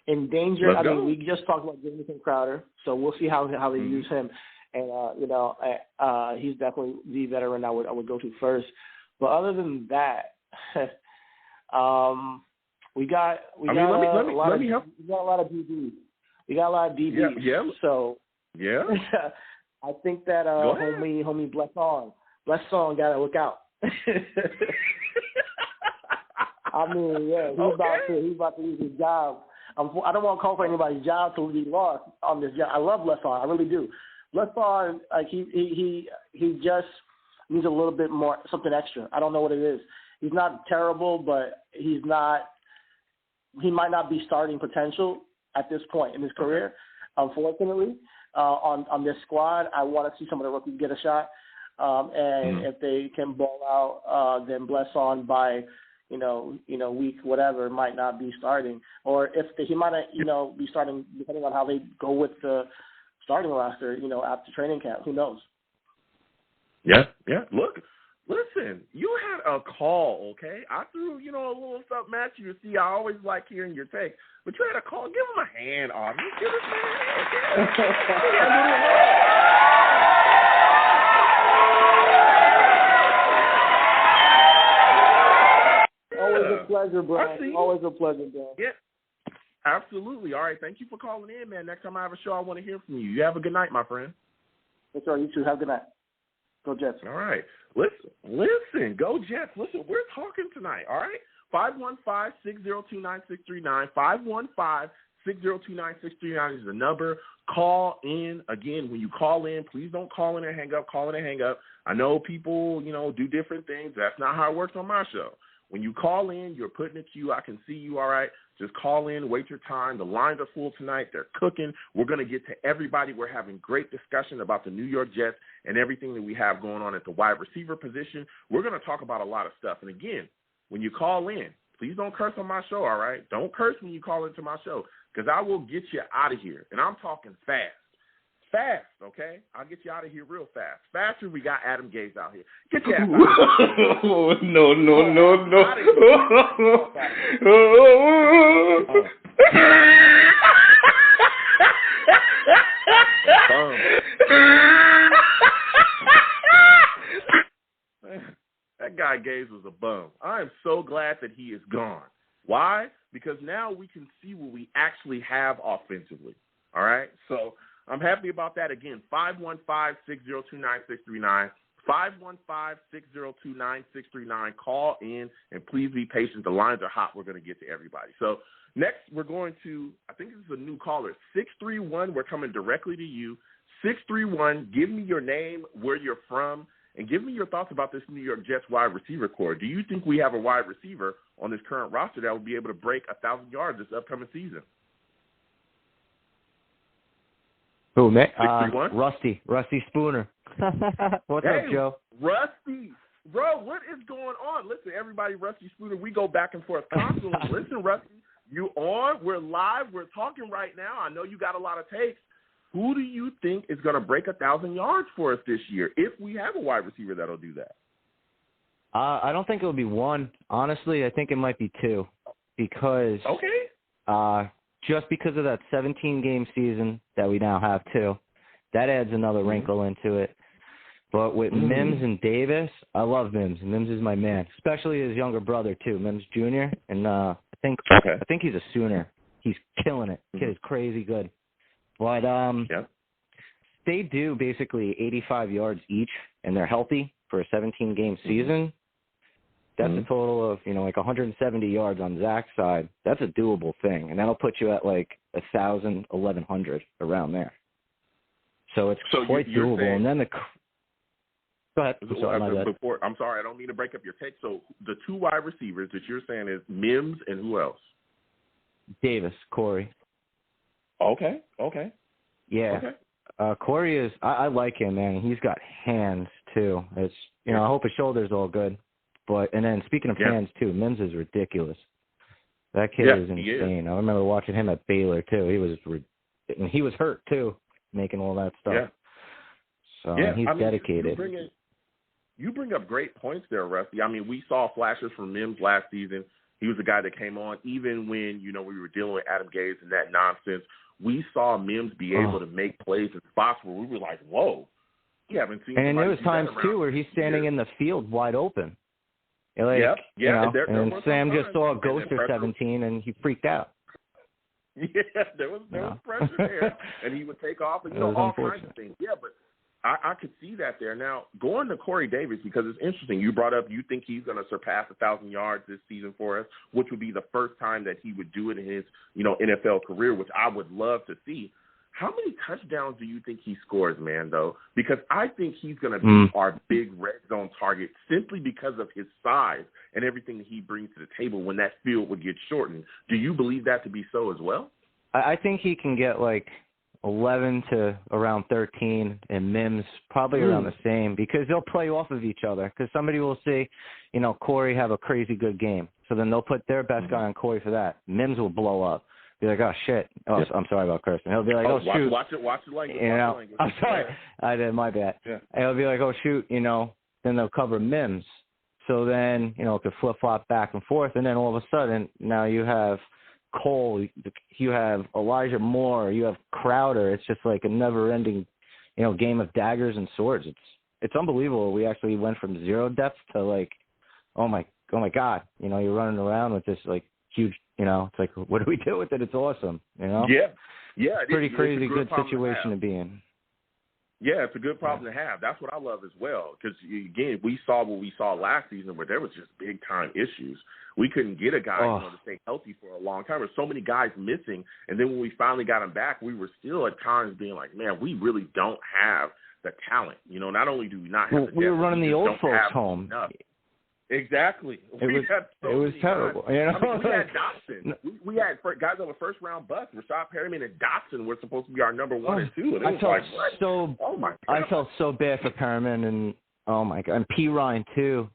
In danger, Let's go. we just talked about Jamison Crowder, so we'll see how they use him. And he's definitely the veteran I would go to first. But other than that, we got a lot of DBs. We got a lot of DBs. Yeah. So yeah. I think that homie Blesson got to look out. I mean, yeah, he's about to lose his job. I don't want to call for anybody's job to be lost on this job. I love Blesson, I really do. Blesson, like he just needs a little bit more, something extra. I don't know what it is. He's not terrible, but he might not be starting potential at this point in his career. Unfortunately, on this squad, I want to see some of the rookies get a shot. If they can ball out, then Blesson by week whatever might not be starting, or if he might be starting depending on how they go with the starting roster, after training camp. Who knows? Yeah. Look, listen, you had a call, okay? I threw, a little something at you to see. I always like hearing your take, but you had a call. Give him a hand, Aubrey. Give him a hand, okay? Always a pleasure, Brian. Always a pleasure, bro. Yeah, absolutely. All right, thank you for calling in, man. Next time I have a show, I want to hear from you. You have a good night, my friend. That's right. You too. Have a good night. Go Jets. All right. Listen. Go Jets. Listen, we're talking tonight, all right? 515-602-9639. 515-602-9639 is the number. Call in. Again, when you call in, please don't call in and hang up. Call in and hang up. I know people, do different things. That's not how it works on my show. When you call in, you're putting a queue. I can see you, all right? Just call in, wait your time. The lines are full tonight. They're cooking. We're going to get to everybody. We're having great discussion about the New York Jets and everything that we have going on at the wide receiver position. We're going to talk about a lot of stuff. And, again, when you call in, please don't curse on my show, all right? Don't curse when you call into my show because I will get you out of here. And I'm talking fast. Fast, okay? I'll get you out of here real fast. Faster, we got Adam Gase out here. Get your ass out of here. No. That guy Gase was a bum. I am so glad that he is gone. Why? Because now we can see what we actually have offensively. All right? So I'm happy about that. Again, 515-602-9639. 515-602-9639. Call in, and please be patient. The lines are hot. We're going to get to everybody. So next we're going to, I think this is a new caller, 631. We're coming directly to you. 631, give me your name, where you're from, and give me your thoughts about this New York Jets wide receiver core. Do you think we have a wide receiver on this current roster that will be able to break 1,000 yards this upcoming season? Who, man? 631? Rusty Spooner. What's up, Joe? Rusty. Bro, what is going on? Listen, everybody, Rusty Spooner, we go back and forth constantly. Listen, Rusty, you on? We're live. We're talking right now. I know you got a lot of takes. Who do you think is going to break 1,000 yards for us this year if we have a wide receiver that'll do that? I don't think it'll be one. Honestly, I think it might be two because just because of that 17-game season that we now have, too. That adds another wrinkle into it. But with Mims and Davis, I love Mims. Mims is my man, especially his younger brother, too, Mims Jr. And I think he's a Sooner. He's killing it. Kid is crazy good. But they do basically 85 yards each, and they're healthy for a 17-game season. That's a total of, like 170 yards on Zach's side. That's a doable thing, and that'll put you at like 1,000, 1,100 around there. So it's quite doable. Saying, and then go ahead. I'm sorry, I don't mean to break up your take. So the two wide receivers that you're saying is Mims and who else? Davis, Corey. Okay. Yeah. Okay. Corey is. I like him, man. He's got hands too. It's I hope his shoulder's all good. And then speaking of hands too, Mims is ridiculous. That kid is insane. I remember watching him at Baylor too. He was hurt too, making all that stuff. Yeah. So he's dedicated. you bring up great points there, Rusty. I mean, we saw flashes from Mims last season. He was the guy that came on, even when, you know, we were dealing with Adam Gase and that nonsense. We saw Mims be able to make plays in spots where we were like, whoa, we haven't seen. And there was times, too, where he's standing in the field wide open. Like, you know, and Sam just saw a ghost or 17, and he freaked out. Yeah, there was pressure there, and he would take off and, you know, all kinds of things. Yeah, but I could see that there. Now, going to Corey Davis, because it's interesting. You brought up you think he's going to surpass 1,000 yards this season for us, which would be the first time that he would do it in his, you know, NFL career, which I would love to see. How many touchdowns do you think he scores, man, though? Because I think he's going to be our big red zone target simply because of his size and everything that he brings to the table when that field would get shortened. Do you believe that to be so as well? I think he can get like 11 to around 13, and Mims probably around the same, because they'll play off of each other. Because somebody will say, you know, Corey have a crazy good game. So then they'll put their best guy on Corey for that. Mims will blow up. Be like, oh, shit. Oh, I'm sorry about cursing. He'll be like, shoot. Watch it language. You know, I'm sorry. I did, my bad. Yeah. And he'll be like, oh, shoot, you know, then they'll cover Mims. So then, you know, it could flip-flop back and forth, and then all of a sudden, now you have Cole, you have Elijah Moore, you have Crowder. It's just like a never-ending, you know, game of daggers and swords. It's unbelievable. We actually went from zero depth to like, oh my God, you know, you're running around with this like huge, you know, it's like, what do we do with it? It's awesome, you know? Yeah. It's pretty crazy, good situation to be in. Yeah, it's a good problem to have. That's what I love as well. Because, again, we saw what we saw last season where there was just big-time issues. We couldn't get a guy you know, to stay healthy for a long time. There were so many guys missing. And then when we finally got him back, we were still at times being like, man, we really don't have the talent. You know, not only do we not have the we were running the old folks home. Enough. Exactly. It was terrible. You know? I mean, we had Dotson. We had guys on the first-round bus. Rashad Perriman and Dotson were supposed to be our number 1 and 2. And I felt so bad for Perriman, and oh my God, and P. Ryan too.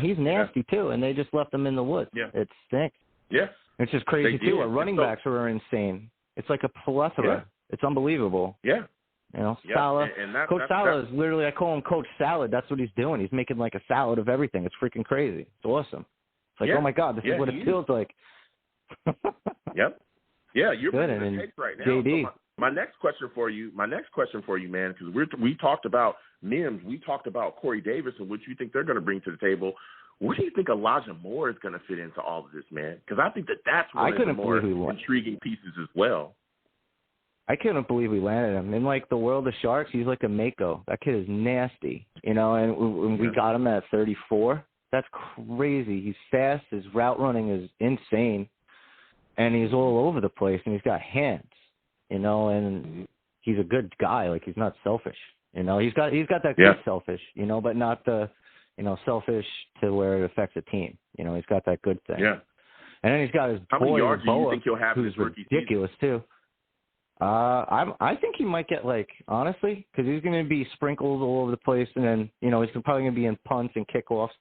He's nasty too, and they just left him in the woods. Yeah. It stinks. Yeah. It's just crazy too. Our running backs are insane. It's like a plethora. Yeah. It's unbelievable. Yeah. You know, Salah. Coach Salah is literally, I call him Coach Salad. That's what he's doing. He's making like a salad of everything. It's freaking crazy. It's awesome. It's like, oh my God, this is what it feels like. Yep. Yeah, you're bringing the tape right now. JD. So my next question for you, man, because we talked about Mims, we talked about Corey Davis and what you think they're going to bring to the table. Where do you think Elijah Moore is going to fit into all of this, man? Because I think that's one of the more intriguing pieces as well. I couldn't believe we landed him. In, like, the world of Sharks, he's like a Mako. That kid is nasty, you know, and when we got him at 34, that's crazy. He's fast. His route running is insane, and he's all over the place, and he's got hands, you know, and he's a good guy. Like, he's not selfish, you know. He's got that good selfish, you know, but not the, you know, selfish to where it affects a team. You know, he's got that good thing. Yeah. And then he's got his boy, Boa, who's ridiculous, too. I think he might get, like, honestly, because he's going to be sprinkled all over the place, and then, you know, he's probably going to be in punts and kickoffs.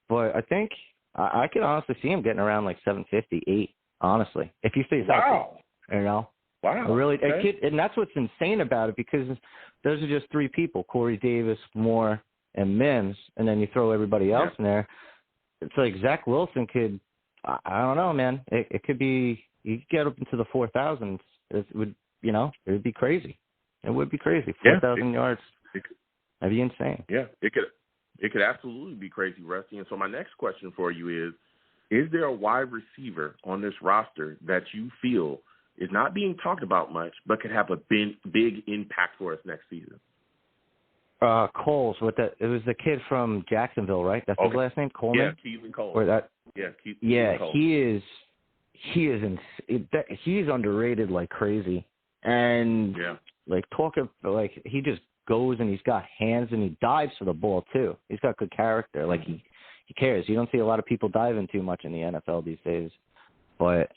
But I think I could honestly see him getting around, like, 750, 8, honestly, if he stays healthy. You know? Wow. Really, and that's what's insane about it, because those are just 3 people, Corey Davis, Moore, and Mims, and then you throw everybody else in there. It's like Zach Wilson could, I don't know, man. It could be, you could get up into the 4,000s. It would, you know, it would be crazy. It would be crazy. 4,000 yards. That'd be insane. Yeah, it could absolutely be crazy, Rusty. And so my next question for you is there a wide receiver on this roster that you feel is not being talked about much, but could have a big impact for us next season? Coles, it was the kid from Jacksonville, right? That's his last name, Coleman? Yeah, Keelan Cole. Keelan Cole. He's underrated like crazy. And like he just goes and he's got hands and he dives for the ball too. He's got good character. Like he cares. You don't see a lot of people diving too much in the NFL these days. But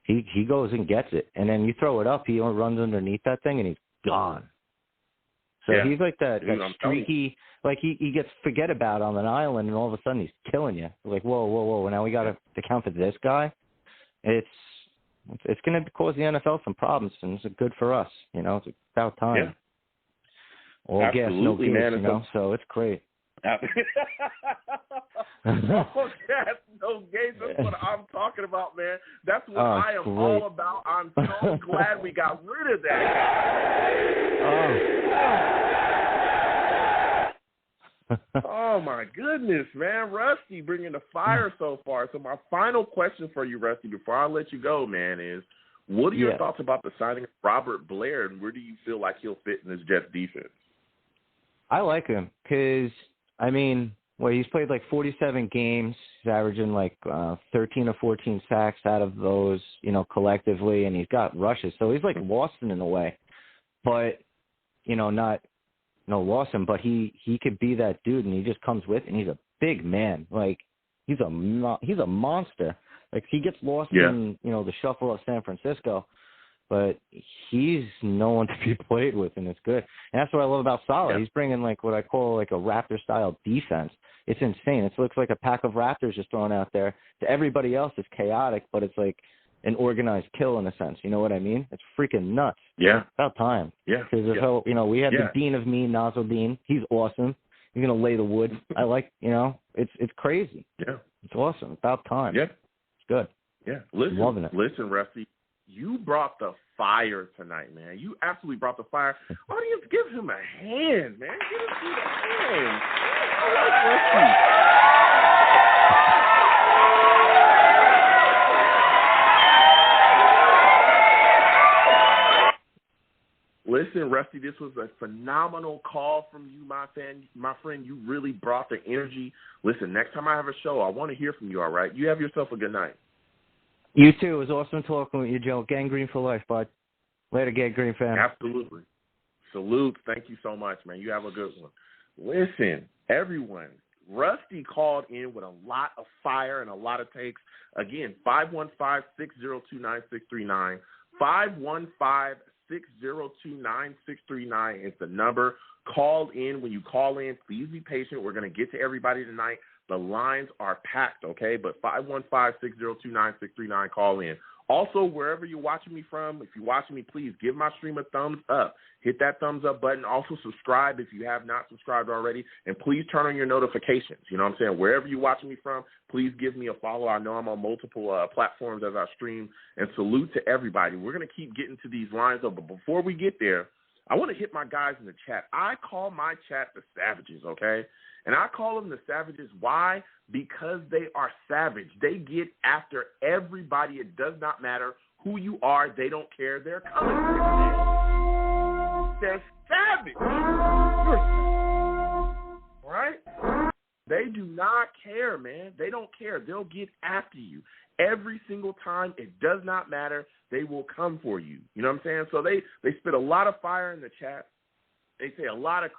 he goes and gets it. And then you throw it up, he runs underneath that thing and he's gone. So he's like that streaky, like he gets forget about on an island and all of a sudden he's killing you. Like, whoa. Now we got to account for this guy. It's going to cause the NFL some problems, and it's good for us. You know, it's about time. All gas, no grease, you know, so it's great. Oh, yes, those games. That's what I'm talking about, man. That's what I am great. all about. I'm so glad we got rid of that. Oh, my goodness, man. Rusty bringing the fire so far. So my final question for you, Rusty, before I let you go, man, is what are your thoughts about the signing of Robert Blair, and where do you feel like he'll fit in this Jets defense? I like him because, I mean, he's played like 47 games. He's averaging like 13 or 14 sacks out of those, collectively, and he's got rushes. So he's like Lawson in a way. But, not Lawson, but he could be that dude, and he just comes with, and he's a big man. Like, he's a monster. Like, he gets lost in, the shuffle of San Francisco, but he's no one to be played with, and it's good. And that's what I love about Saleh. Yeah. He's bringing, like, what I call, like, a Raptor-style defense. It's insane. It looks like a pack of Raptors just thrown out there. To everybody else, it's chaotic, but it's like an organized kill in a sense. You know what I mean? It's freaking nuts. Yeah. It's about time. Yeah. Because we have the Dean of Me, Nazoldine. He's awesome. He's going to lay the wood. I like, it's crazy. Yeah. It's awesome. About time. Yeah. It's good. Yeah. Listen, I'm loving it. Listen, Rusty, you brought the fire tonight, man. You absolutely brought the fire. Audience, give him a hand, man. Give him a hand. I like Rusty. Listen, Rusty, this was a phenomenal call from you, my friend. You really brought the energy. Listen, next time I have a show, I want to hear from you, all right? You have yourself a good night. You too. It was awesome talking with you, Joe. Gangrene for life, bud. Later, Gangrene fam. Absolutely. Salute. Thank you so much, man. You have a good one. Listen, everyone, Rusty called in with a lot of fire and a lot of takes. Again, 515-602-9639. 515-602-9639 is the number. Call in. When you call in, please be patient. We're going to get to everybody tonight. The lines are packed, okay? But 515-602-9639, call in. Also, wherever you're watching me from, if you're watching me, please give my stream a thumbs up. Hit that thumbs up button. Also, subscribe if you have not subscribed already. And please turn on your notifications. You know what I'm saying? Wherever you're watching me from, please give me a follow. I know I'm on multiple platforms as I stream. And salute to everybody. We're going to keep getting to these lines, though. But before we get there, I want to hit my guys in the chat. I call my chat the Savages, okay? And I call them the Savages. Why? Because they are savage. They get after everybody. It does not matter who you are. They don't care. They're coming. They're savage. Right? They do not care, man. They don't care. They'll get after you. Every single time, it does not matter. They will come for you. You know what I'm saying? So they spit a lot of fire in the chat. They say a lot of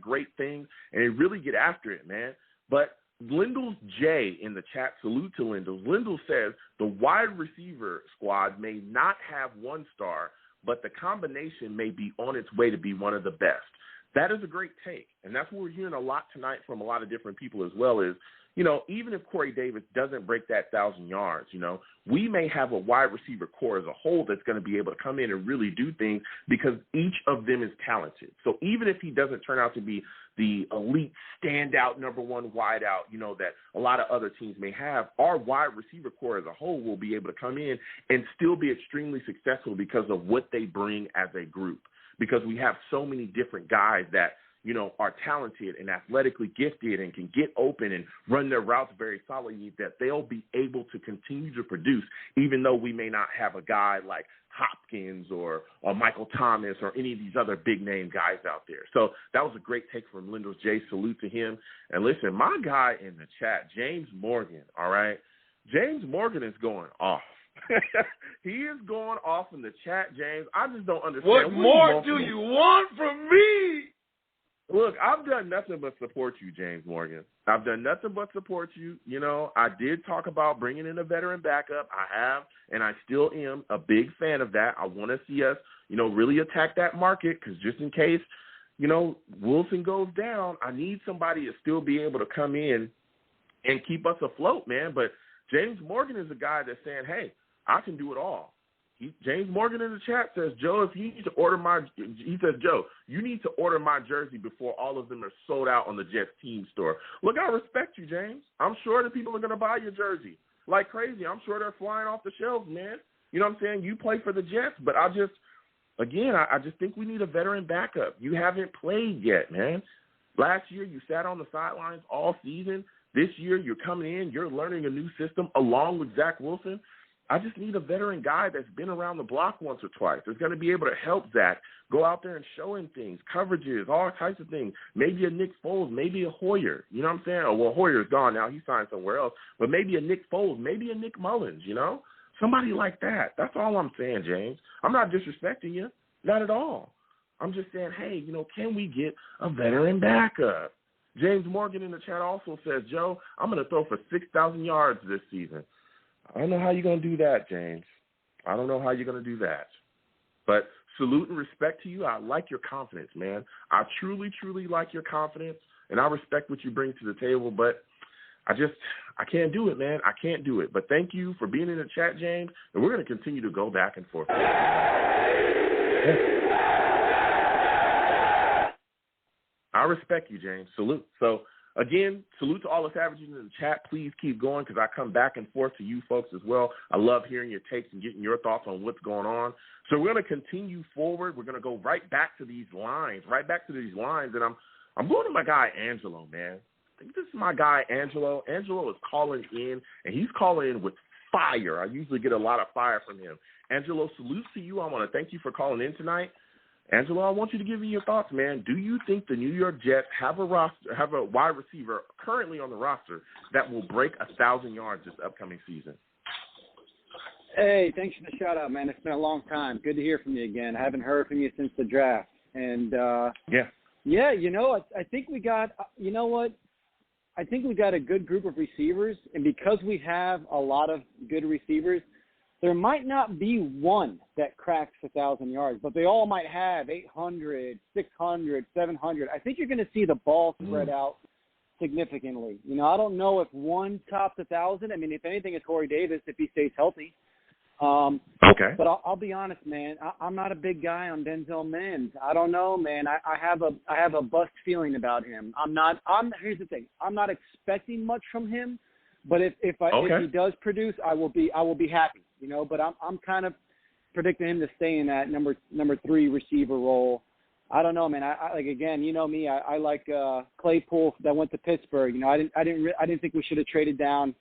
great things, and they really get after it, man. But Lindell's J in the chat, salute to Lindell. Lindell says the wide receiver squad may not have one star, but the combination may be on its way to be one of the best. That is a great take, and that's what we're hearing a lot tonight from a lot of different people as well is, even if Corey Davis doesn't break that 1,000 yards, we may have a wide receiver core as a whole that's going to be able to come in and really do things because each of them is talented. So even if he doesn't turn out to be the elite standout number one wideout, that a lot of other teams may have, our wide receiver core as a whole will be able to come in and still be extremely successful because of what they bring as a group. Because we have so many different guys that, are talented and athletically gifted and can get open and run their routes very solidly, that they'll be able to continue to produce, even though we may not have a guy like Hopkins or Michael Thomas or any of these other big-name guys out there. So that was a great take from Lindell J. Salute to him. And listen, my guy in the chat, James Morgan, all right? James Morgan is going off. He is going off in the chat, James. I just don't understand. What more do you want from me? Look, I've done nothing but support you, James Morgan. I've done nothing but support you. I did talk about bringing in a veteran backup. I have, and I still am a big fan of that. I want to see us, really attack that market because just in case, Wilson goes down, I need somebody to still be able to come in and keep us afloat, man. But James Morgan is a guy that's saying, hey, I can do it all. James Morgan in the chat says, Joe, if you need to order Joe, you need to order my jersey before all of them are sold out on the Jets team store. Look, I respect you, James. I'm sure that people are going to buy your jersey like crazy. I'm sure they're flying off the shelves, man. You know what I'm saying? You play for the Jets, but I just think we need a veteran backup. You haven't played yet, man. Last year, you sat on the sidelines all season. This year, you're coming in, you're learning a new system along with Zach Wilson. I just need a veteran guy that's been around the block once or twice. That's going to be able to help Zach go out there and show him things, coverages, all types of things. Maybe a Nick Foles, maybe a Hoyer. You know what I'm saying? Oh, well, Hoyer's gone now. He signed somewhere else. But maybe a Nick Foles, maybe a Nick Mullins, you know? Somebody like that. That's all I'm saying, James. I'm not disrespecting you. Not at all. I'm just saying, hey, you know, can we get a veteran backup? James Morgan in the chat also says, Joe, I'm going to throw for 6,000 yards this season. I don't know how you're going to do that, James. I don't know how you're going to do that. But salute and respect to you. I like your confidence, man. I truly, truly like your confidence, and I respect what you bring to the table. But I can't do it, man. I can't do it. But thank you for being in the chat, James, and we're going to continue to go back and forth. I respect you, James. Salute. So, again, salute to all the savages in the chat. Please keep going because I come back and forth to you folks as well. I love hearing your takes and getting your thoughts on what's going on. So we're going to continue forward. We're going to go right back to these lines, And I'm going to my guy, Angelo, man. I think this is my guy, Angelo. Angelo is calling in, and he's calling in with fire. I usually get a lot of fire from him. Angelo, salute to you. I want to thank you for calling in tonight. Angelo, I want you to give me your thoughts, man. Do you think the New York Jets have a wide receiver currently on the roster that will break 1,000 yards this upcoming season? Hey, thanks for the shout-out, man. It's been a long time. Good to hear from you again. I haven't heard from you since the draft. And, yeah, you know, I think we got – you know what? I think we got a good group of receivers, and because we have a lot of good receivers – there might not be one that cracks 1,000 yards, but they all might have 800, 600, 700. I think you're going to see the ball spread out significantly. You know, I don't know if one tops 1,000. I mean, if anything, it's Corey Davis if he stays healthy. Okay. But I'll be honest, man. I'm not a big guy on Denzel Mims. I don't know, man. I have a bust feeling about him. Here's the thing. I'm not expecting much from him, but if he does produce, I will be happy. You know, but I'm kind of predicting him to stay in that number 3 receiver role. I don't know, man. I like, again, you know me. I like Claypool that went to Pittsburgh. You know, I didn't think we should have traded down.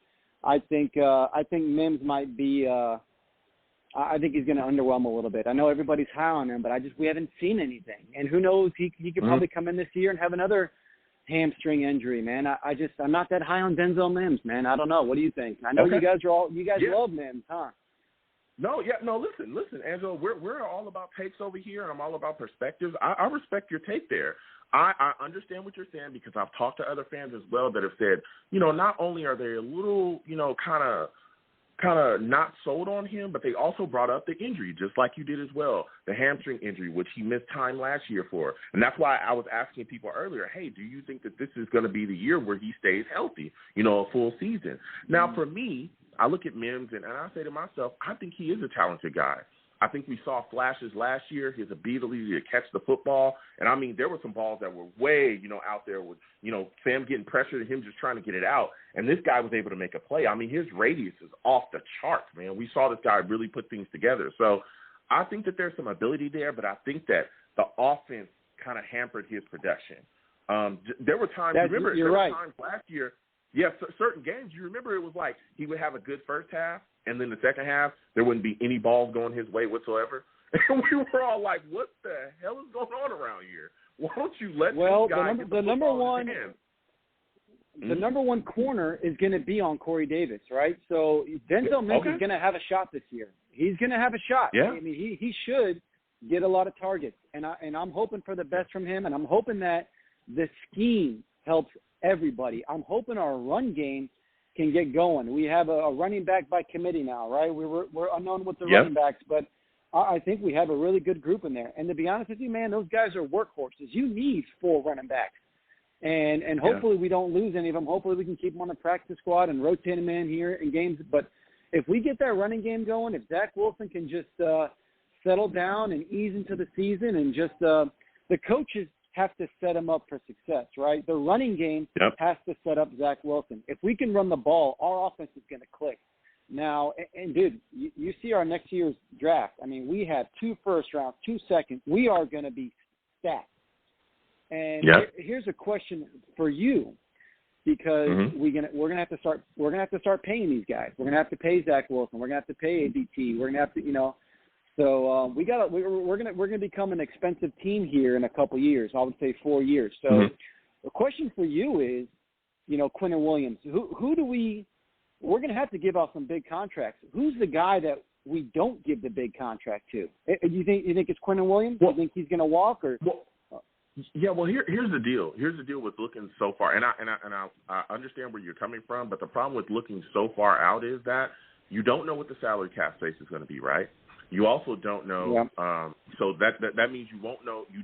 I think Mims might be. I think he's going to underwhelm a little bit. I know everybody's high on him, but we haven't seen anything. And who knows? He could probably come in this year and have another hamstring injury, man. I'm not that high on Denzel Mims, man. I don't know. What do you think? I know you guys love Mims, huh? Listen, Angelo, we're all about takes over here, and I'm all about perspectives. I respect your take there. I understand what you're saying because I've talked to other fans as well that have said, you know, not only are they a little, you know, kind of not sold on him, but they also brought up the injury, just like you did as well, the hamstring injury, which he missed time last year for. And that's why I was asking people earlier, hey, do you think that this is going to be the year where he stays healthy, you know, a full season? Now, for me, I look at Mims, and I say to myself, I think he is a talented guy. I think we saw flashes last year, his ability to catch the football. And, I mean, there were some balls that were way, you know, out there with, you know, Sam getting pressured and him just trying to get it out. And this guy was able to make a play. I mean, his radius is off the charts, man. We saw this guy really put things together. So I think that there's some ability there, but I think that the offense kind of hampered his production. There were times, times last year, certain games, you remember it was like he would have a good first half, and then the second half, there wouldn't be any balls going his way whatsoever. And we were all like, what the hell is going on around here? Why don't you let this guy get the football in his hands? The number one corner is going to be on Corey Davis, right? So Denzel Mims is going to have a shot this year. He's going to have a shot. Yeah. I mean, he should get a lot of targets, and I'm hoping for the best from him, and I'm hoping that the scheme helps everybody. I'm hoping our run game can get going. We have a running back by committee now, right? We're unknown with the running backs, but I think we have a really good group in there. And to be honest with you, man, those guys are workhorses. You need 4 running backs. And hopefully we don't lose any of them. Hopefully we can keep them on the practice squad and rotate them in here in games. But if we get that running game going, if Zach Wilson can just settle down and ease into the season, and just the coaches have to set him up for success, right? The running game has to set up Zach Wilson. If we can run the ball, our offense is going to click. Now, and dude, you see our next year's draft. I mean, we have 2 first rounds, 2 seconds. We are going to be stacked. And here's a question for you, because we're gonna have to start paying these guys. We're gonna have to pay Zach Wilson. We're gonna have to pay ABT. We're gonna have to, So we're gonna become an expensive team here in a couple years. I would say 4 years. So the question for you is, Quinton Williams. Who do we? We're gonna have to give out some big contracts. Who's the guy that we don't give the big contract to? You think it's Quinton Williams? You think he's gonna walk or? Yeah, well, here's the deal. Here's the deal with looking so far, and I understand where you're coming from, but the problem with looking so far out is that you don't know what the salary cap space is going to be, right? You also don't know, so that means you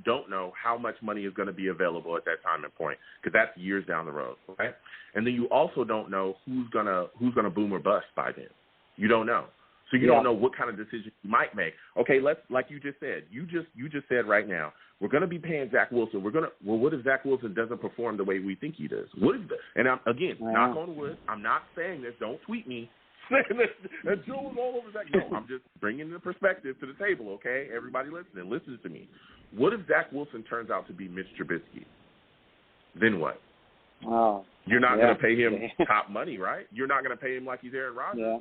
don't know how much money is going to be available at that time and point, because that's years down the road, right? And then you also don't know who's gonna boom or bust by then. You don't know. So you don't know what kind of decision you might make. Okay, like you just said. You just said right now, we're going to be paying Zach Wilson. What if Zach Wilson doesn't perform the way we think he does? Knock on wood, I'm not saying this. Don't tweet me saying that Joe was all over Zach. No, I'm just bringing the perspective to the table, okay? Everybody listen to me. What if Zach Wilson turns out to be Mitch Trubisky? Then what? Wow. You're not going to pay him top money, right? You're not going to pay him like he's Aaron Rodgers. Yeah.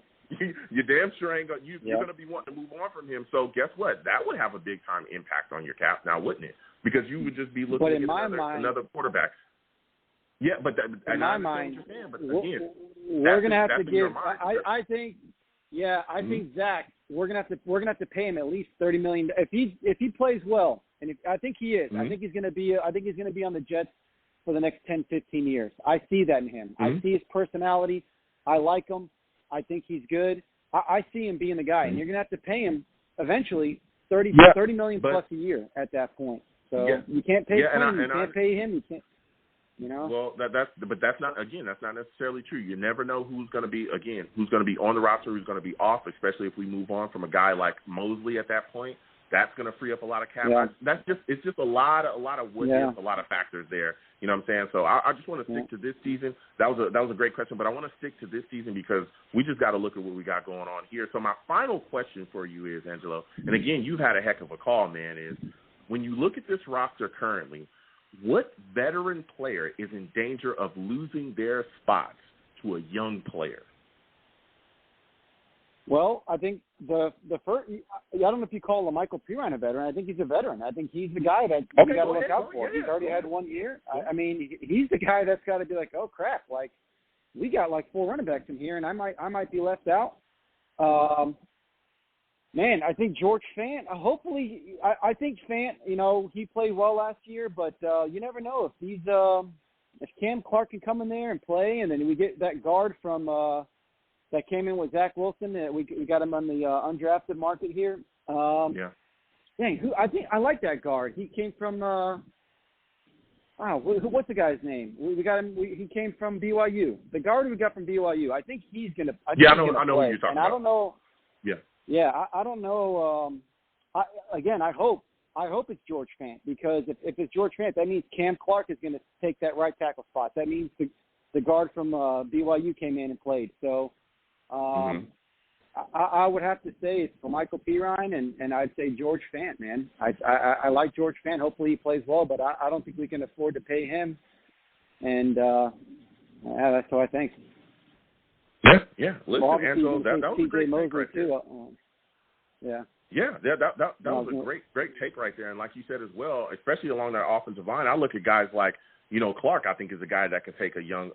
You damn sure ain't going. You're going to be wanting to move on from him. So guess what? That would have a big time impact on your cap now, wouldn't it? Because you would just be looking at another quarterback. Yeah, but in my mind, we're going to have to give. I think Zach. We're going to have to pay him at least $30 million if he plays well, and I think he is. I think he's going to be. I think he's going to be on the Jets for the next 10, 15 years. I see that in him. I see his personality. I like him. I think he's good. I see him being the guy, and you're going to have to pay him eventually $30 million plus a year at that point. So you can't pay him. You can't pay him. You can't. Well, that's not necessarily true. You never know who's going to be on the roster, who's going to be off, especially if we move on from a guy like Mosley at that point. That's going to free up a lot of cap. It's just a lot of what ifs, a lot of factors there. You know what I'm saying? So I just want to stick to this season. That was a great question, but I want to stick to this season because we just got to look at what we got going on here. So my final question for you is, Angelo, and again, you've had a heck of a call, man, is when you look at this roster currently, what veteran player is in danger of losing their spots to a young player? Well, I think the first. I don't know if you call Michael Pirine a veteran. I think he's a veteran. I think he's the guy that you got to look out for. He's already had 1 year. I mean, he's the guy that's got to be like, oh crap, like we got like 4 running backs in here, and I might be left out. Man, I think George Fant. Hopefully, I think Fant. He played well last year, but you never know if Cam Clark can come in there and play, and then we get that guard from. That came in with Zach Wilson. We got him on the undrafted market here. Dang, I like that guard. He came from. What's the guy's name? We got him. He came from BYU. The guard we got from BYU. I think he's gonna. I know who you're talking about. I don't know. Yeah. Yeah, I don't know. I hope it's George Fant, because if it's George Fant, that means Cam Clark is going to take that right tackle spot. That means the guard from BYU came in and played. So. I would have to say it's for Michael Pirine, and I'd say George Fant, man. I like George Fant. Hopefully he plays well, but I don't think we can afford to pay him. And that's what I think. Yeah. Listen, Angelo, that was a great take right there. That was a great take right there. And like you said as well, especially along that offensive line, I look at guys like, Clark, I think, is a guy that could take a young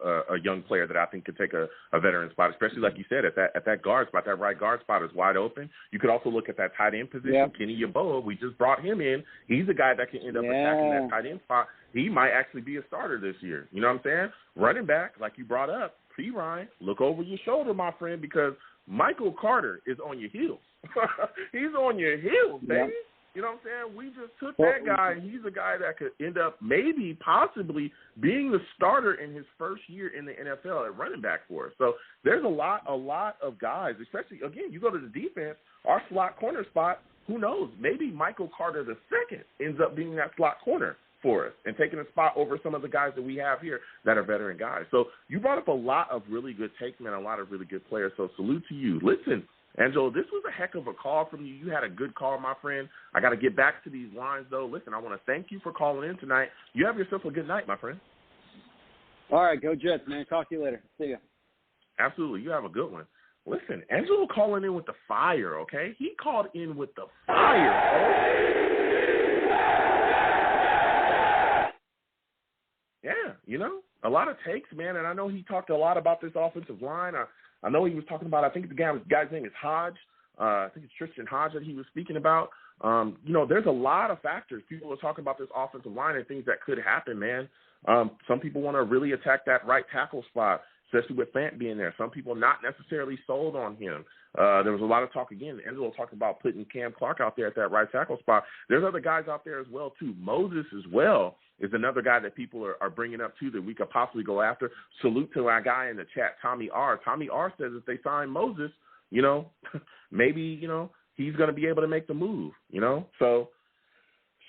player that I think could take a veteran spot, especially like you said, at that guard spot. That right guard spot is wide open. You could also look at that tight end position. Yep. Kenny Yeboah, we just brought him in. He's a guy that can end up attacking that tight end spot. He might actually be a starter this year. You know what I'm saying? Running back, like you brought up, Pirine, look over your shoulder, my friend, because Michael Carter is on your heels. He's on your heels, baby. Yep. You know what I'm saying? We just took that guy, and he's a guy that could end up maybe, possibly being the starter in his first year in the NFL at running back for us. So there's a lot of guys, especially, again, you go to the defense, our slot corner spot, who knows? Maybe Michael Carter II ends up being that slot corner for us and taking a spot over some of the guys that we have here that are veteran guys. So you brought up a lot of really good takes, man, a lot of really good players. So salute to you. Listen, Angelo, this was a heck of a call from you. You had a good call, my friend. I got to get back to these lines, though. Listen, I want to thank you for calling in tonight. You have yourself a good night, my friend. All right, go Jets, man. Talk to you later. See ya. Absolutely. You have a good one. Listen, Angelo calling in with the fire, okay? He called in with the fire. Yeah, you know, a lot of takes, man, and I know he talked a lot about this offensive line. I know he was talking about, I think the guy's name is Hodge. I think it's Tristan Hodge that he was speaking about. You know, there's a lot of factors. People are talking about this offensive line and things that could happen, man. Some people want to really attack that right tackle spot, especially with Fant being there. Some people not necessarily sold on him. There was a lot of talk, again, Angelo talking about putting Cam Clark out there at that right tackle spot. There's other guys out there as well, too. Moses as well is another guy that people are bringing up, too, that we could possibly go after. Salute to our guy in the chat, Tommy R. Tommy R says if they sign Moses, you know, maybe, you know, he's going to be able to make the move, you know. So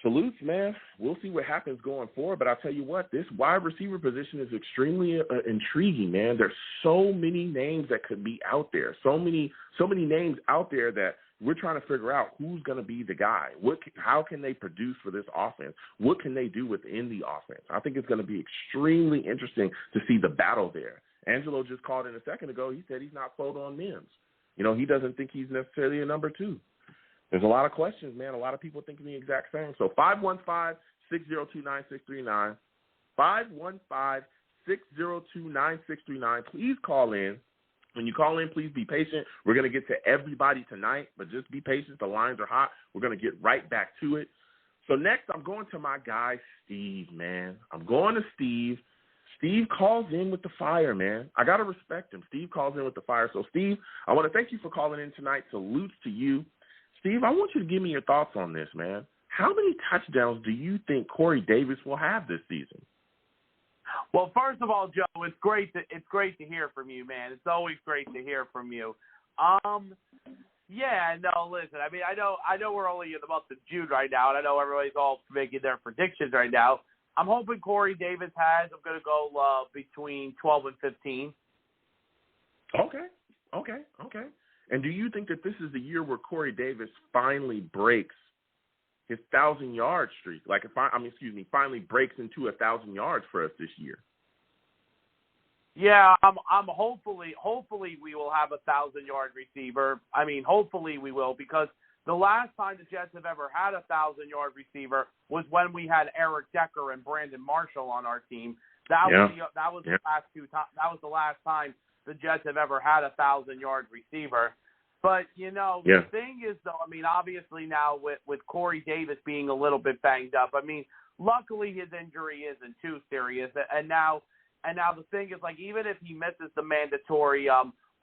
salutes, man. We'll see what happens going forward. But I'll tell you what, this wide receiver position is extremely intriguing, man. There's so many names that could be out there. So many names out there that we're trying to figure out who's going to be the guy. How can they produce for this offense? What can they do within the offense? I think it's going to be extremely interesting to see the battle there. Angelo just called in a second ago. He said he's not sold on Mims. You know, he doesn't think he's necessarily a number two. There's a lot of questions, man. A lot of people thinking the exact same. So 515-602-9639, 515-602-9639. Please call in. When you call in, please be patient. We're going to get to everybody tonight, but just be patient. The lines are hot. We're going to get right back to it. So next, I'm going to my guy, Steve, man. I'm going to Steve. Steve calls in with the fire, man. I got to respect him. Steve calls in with the fire. So, Steve, I want to thank you for calling in tonight. Salutes to you. Steve, I want you to give me your thoughts on this, man. How many touchdowns do you think Corey Davis will have this season? Well, first of all, Joe, it's great to hear from you, man. It's always great to hear from you. Yeah, no, listen. I mean, I know we're only in the month of June right now, and I know everybody's all making their predictions right now. I'm hoping Corey Davis I'm going to go between 12 and 15. Okay. And do you think that this is the year where Corey Davis finally breaks his 1,000-yard streak? Finally breaks into 1,000 yards for us this year? Yeah, I'm hopefully we will have a 1,000-yard receiver. I mean, hopefully we will, because the last time the Jets have ever had a 1,000-yard receiver was when we had Eric Decker and Brandon Marshall on our team. That was the last two times. That was the last time the Jets have ever had a 1,000-yard receiver. But, you know, the thing is, though, I mean, obviously now with Corey Davis being a little bit banged up, I mean, luckily his injury isn't too serious. And now the thing is, like, even if he misses the mandatory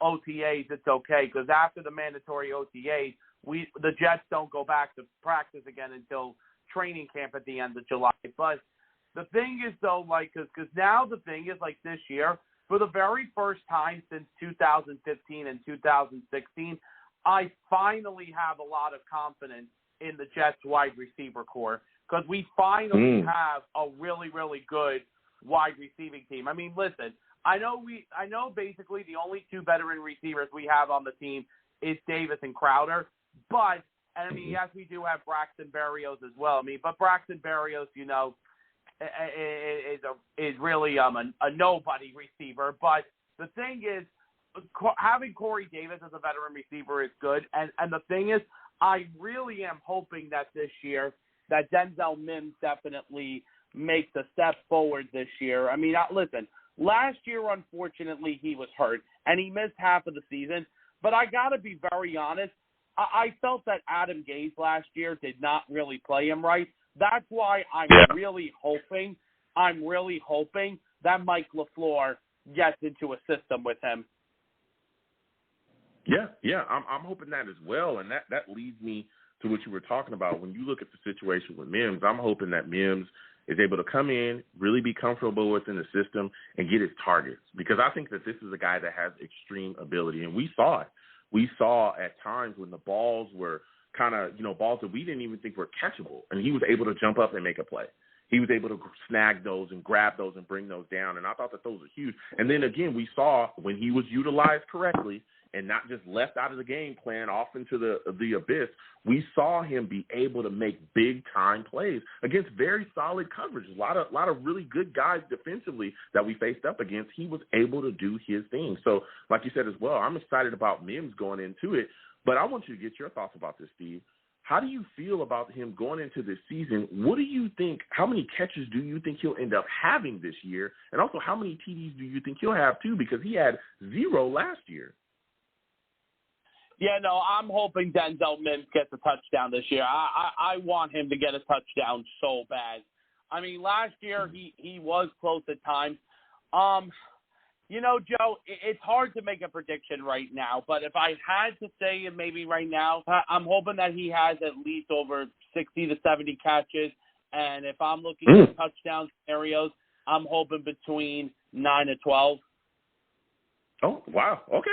OTAs, it's okay, because after the mandatory OTAs, the Jets don't go back to practice again until training camp at the end of July. But the thing is, though, like, because now the thing is, like, this year, for the very first time since 2015 and 2016, I finally have a lot of confidence in the Jets wide receiver core, because we finally have a really, really good wide receiving team. I mean, listen, I know basically the only two veteran receivers we have on the team is Davis and Crowder, but, and I mean, yes, we do have Braxton Berrios as well. I mean, but Braxton Berrios, you know, is really a nobody receiver. But the thing is, having Corey Davis as a veteran receiver is good. And the thing is, I really am hoping that this year that Denzel Mims definitely makes a step forward this year. I mean, listen, last year, unfortunately, he was hurt, and he missed half of the season. But I got to be very honest, I felt that Adam Gase last year did not really play him right. That's why I'm really hoping that Mike LaFleur gets into a system with him. Yeah, I'm hoping that as well, and that leads me to what you were talking about, when you look at the situation with Mims, I'm hoping that Mims is able to come in, really be comfortable within the system, and get his targets. Because I think that this is a guy that has extreme ability, and we saw it. We saw at times when the balls were kind of, balls that we didn't even think were catchable, and he was able to jump up and make a play. He was able to snag those and grab those and bring those down, and I thought that those were huge. And then, again, we saw when he was utilized correctly and not just left out of the game plan off into the abyss, we saw him be able to make big-time plays against very solid coverage. A lot of really good guys defensively that we faced up against. He was able to do his thing. So, like you said as well, I'm excited about Mims going into it, but I want you to get your thoughts about this, Steve. How do you feel about him going into this season? What do you think, how many catches do you think he'll end up having this year? And also, how many TDs do you think he'll have, too, because he had 0 last year? Yeah, no, I'm hoping Denzel Mims gets a touchdown this year. I want him to get a touchdown so bad. I mean, last year he was close at times. Joe, it's hard to make a prediction right now, but if I had to say it maybe right now, I'm hoping that he has at least over 60 to 70 catches, and if I'm looking at touchdown scenarios, I'm hoping between 9 to 12. Oh, wow. Okay.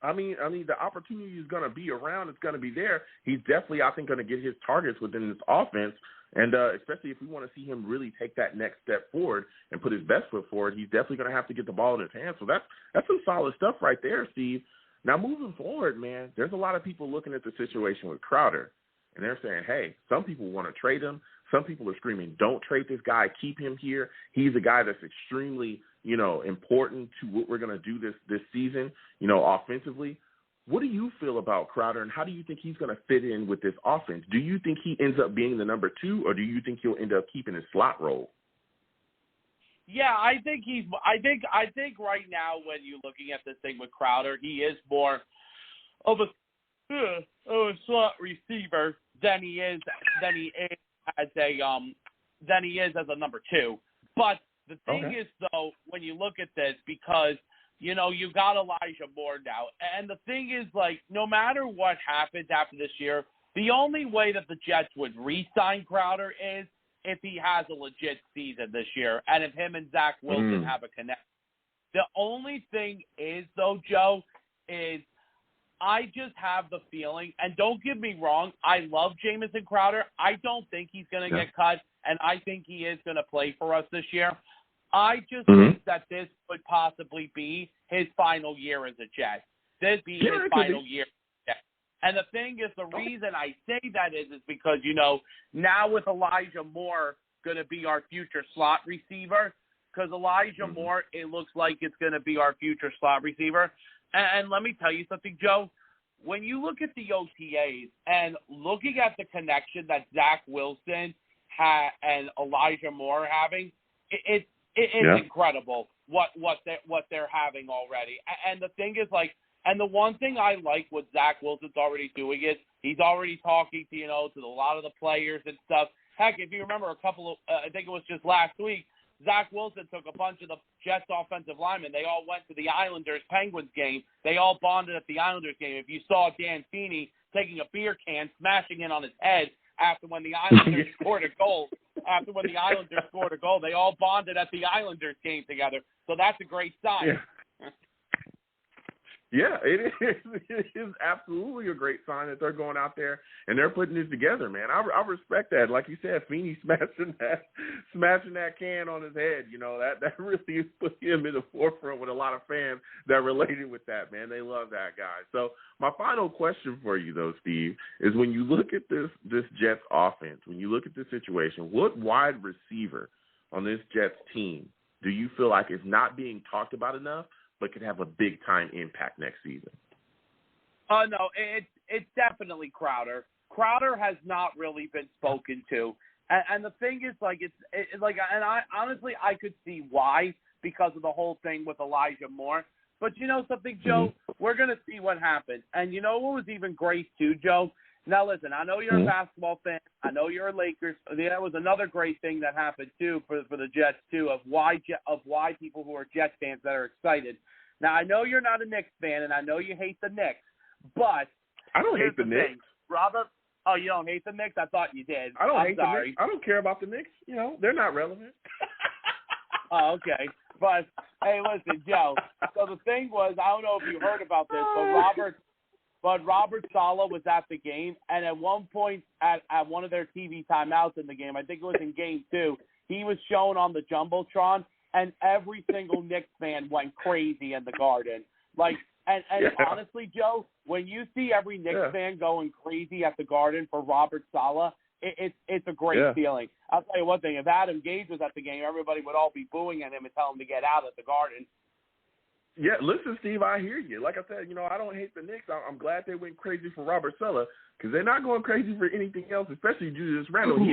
I mean, the opportunity is going to be around. It's going to be there. He's definitely, I think, going to get his targets within this offense. And especially if we want to see him really take that next step forward and put his best foot forward, he's definitely going to have to get the ball in his hands. So that's some solid stuff right there, Steve. Now, moving forward, man, there's a lot of people looking at the situation with Crowder, and they're saying, hey, some people want to trade him. Some people are screaming, don't trade this guy. Keep him here. He's a guy that's extremely, important to what we're going to do this season, offensively. What do you feel about Crowder, and how do you think he's going to fit in with this offense? Do you think he ends up being the number 2, or do you think he'll end up keeping his slot role? Yeah, I think right now when you're looking at this thing with Crowder, he is more of a slot receiver than he is as a number 2. But the thing is, though, when you look at this, because you got Elijah Moore now, and the thing is, no matter what happens after this year, the only way that the Jets would re-sign Crowder is if he has a legit season this year, and if him and Zach Wilson have a connection. The only thing is, though, Joe, is I just have the feeling, and don't get me wrong, I love Jamison Crowder. I don't think he's going to get cut, and I think he is going to play for us this year. I just think that this could possibly be his final year as a Jet. This be his final year. And the thing is, the reason I say that is because, now with Elijah Moore going to be our future slot receiver, because Elijah Moore, it looks like it's going to be our future slot receiver. And let me tell you something, Joe. When you look at the OTAs and looking at the connection that Zach Wilson and Elijah Moore are having, it's incredible what they're having already. And the thing is, and the one thing I like what Zach Wilson's already doing is he's already talking to a lot of the players and stuff. Heck, if you remember I think it was just last week, Zach Wilson took a bunch of the Jets offensive linemen. They all went to the Islanders-Penguins game. They all bonded at the Islanders game. If you saw Dan Feeney taking a beer can, smashing it on his head after when the Islanders scored a goal, they all bonded at the Islanders game together. So that's a great sign. Yeah. Yeah, it is absolutely a great sign that they're going out there and they're putting this together, man. I respect that. Like you said, Feeney smashing that can on his head, that really put him in the forefront with a lot of fans that related with that, man. They love that guy. So my final question for you, though, Steve, is when you look at this Jets offense, when you look at this situation, what wide receiver on this Jets team do you feel like is not being talked about enough but could have a big-time impact next season? No, it's definitely Crowder. Crowder has not really been spoken to. And the thing is, and I honestly, I could see why, because of the whole thing with Elijah Moore. But you know something, Joe? We're going to see what happens. And you know what was even great, too, Joe? Now, listen, I know you're a basketball fan. I know you're a Lakers. That was another great thing that happened, too, for the Jets, too, of why people who are Jets fans that are excited. Now, I know you're not a Knicks fan, and I know you hate the Knicks, but I don't hate the Knicks. Oh, you don't hate the Knicks? I thought you did. I don't I'm hate sorry. the Knicks. I don't care about the Knicks. You know, they're not relevant. Oh, okay. But, hey, listen, Joe. So the thing was, I don't know if you heard about this, but Robert Saleh was at the game, and at one point at one of their TV timeouts in the game, I think it was in Game 2, he was shown on the Jumbotron, and every single Knicks fan went crazy in the Garden. Like, and honestly, Joe, when you see every Knicks fan going crazy at the Garden for Robert Saleh, it's a great feeling. I'll tell you one thing. If Adam Gase was at the game, everybody would all be booing at him and tell him to get out at the Garden. Yeah, listen, Steve, I hear you. Like I said, you know, I don't hate the Knicks. I'm glad they went crazy for Robert Saleh because they're not going crazy for anything else, especially Julius Randle. No.